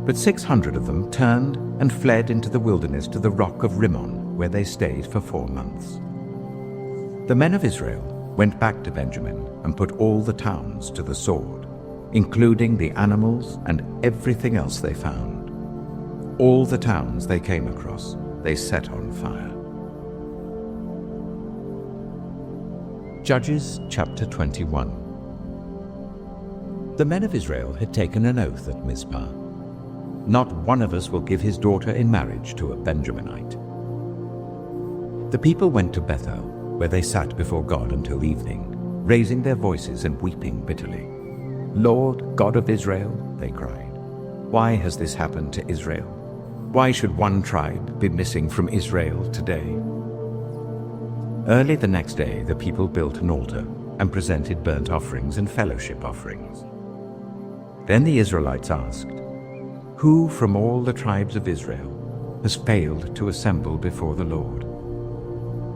But 600 of them turned and fled into the wilderness to the rock of Rimmon, where they stayed for 4 months. The men of Israel went back to Benjamin and put all the towns to the sword, including the animals and everything else they found. All the towns they came across, they set on fire. Judges chapter 21. The men of Israel had taken an oath at Mizpah. "Not one of us will give his daughter in marriage to a Benjaminite." The people went to Bethel, where they sat before God until evening, raising their voices and weeping bitterly. "Lord, God of Israel," they cried, "why has this happened to Israel? Why should one tribe be missing from Israel today?" Early the next day the people built an altar and presented burnt offerings and fellowship offerings. Then the Israelites asked, "Who from all the tribes of Israel has failed to assemble before the Lord?"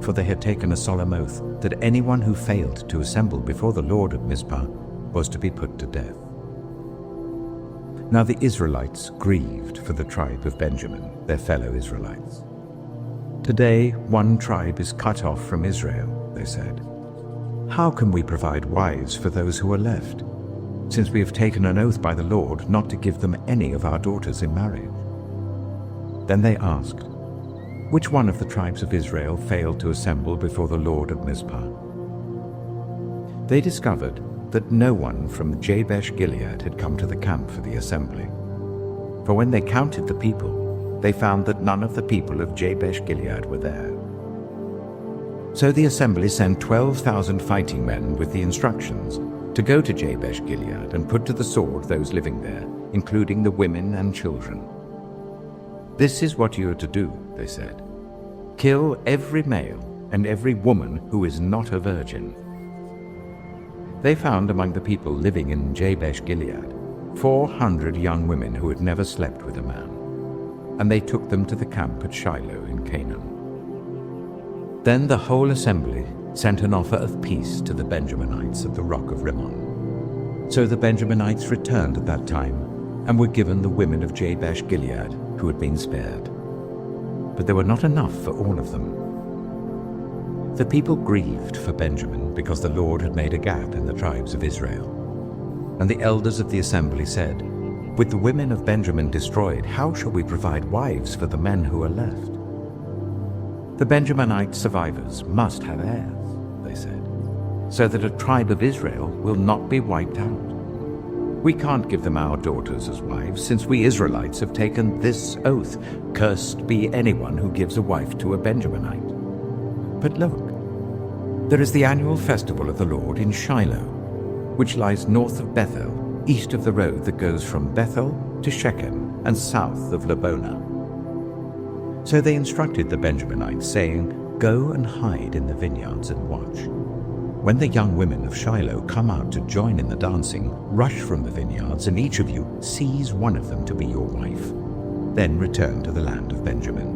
For they had taken a solemn oath that anyone who failed to assemble before the Lord at Mizpah was to be put to death. Now the Israelites grieved for the tribe of Benjamin, their fellow Israelites. "Today one tribe is cut off from Israel," they said. "How can we provide wives for those who are left, since we have taken an oath by the Lord not to give them any of our daughters in marriage?" Then they asked, "Which one of the tribes of Israel failed to assemble before the Lord at Mizpah?" They discovered that no one from Jabesh Gilead had come to the camp for the assembly. For when they counted the people, they found that none of the people of Jabesh-Gilead were there. So the assembly sent 12,000 fighting men with the instructions to go to Jabesh-Gilead and put to the sword those living there, including the women and children. "This is what you are to do," they said. "Kill every male and every woman who is not a virgin." They found among the people living in Jabesh-Gilead 400 young women who had never slept with a man, and they took them to the camp at Shiloh in Canaan. Then the whole assembly sent an offer of peace to the Benjaminites at the rock of Rimmon. So the Benjaminites returned at that time and were given the women of Jabesh-Gilead who had been spared. But there were not enough for all of them. The people grieved for Benjamin because the Lord had made a gap in the tribes of Israel. And the elders of the assembly said, "With the women of Benjamin destroyed, how shall we provide wives for the men who are left? The Benjaminite survivors must have heirs," they said, "so that a tribe of Israel will not be wiped out. We can't give them our daughters as wives, since we Israelites have taken this oath, 'Cursed be anyone who gives a wife to a Benjaminite.' But look, there is the annual festival of the Lord in Shiloh, which lies north of Bethel, east of the road that goes from Bethel to Shechem and south of Lebonah." So they instructed the Benjaminites, saying, "Go and hide in the vineyards and watch. When the young women of Shiloh come out to join in the dancing, rush from the vineyards, and each of you seize one of them to be your wife. Then return to the land of Benjamin.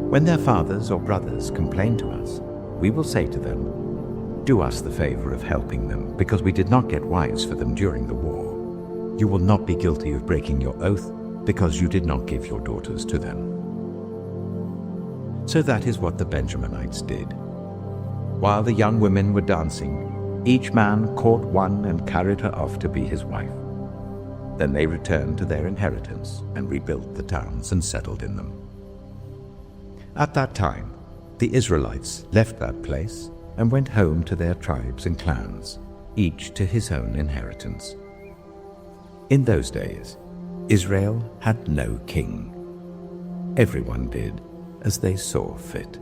When their fathers or brothers complain to us, we will say to them, 'Do us the favor of helping them, because we did not get wives for them during the war. You will not be guilty of breaking your oath, because you did not give your daughters to them.'" So that is what the Benjaminites did. While the young women were dancing, each man caught one and carried her off to be his wife. Then they returned to their inheritance and rebuilt the towns and settled in them. At that time, the Israelites left that place and went home to their tribes and clans, each to his own inheritance. In those days, Israel had no king. Everyone did as they saw fit.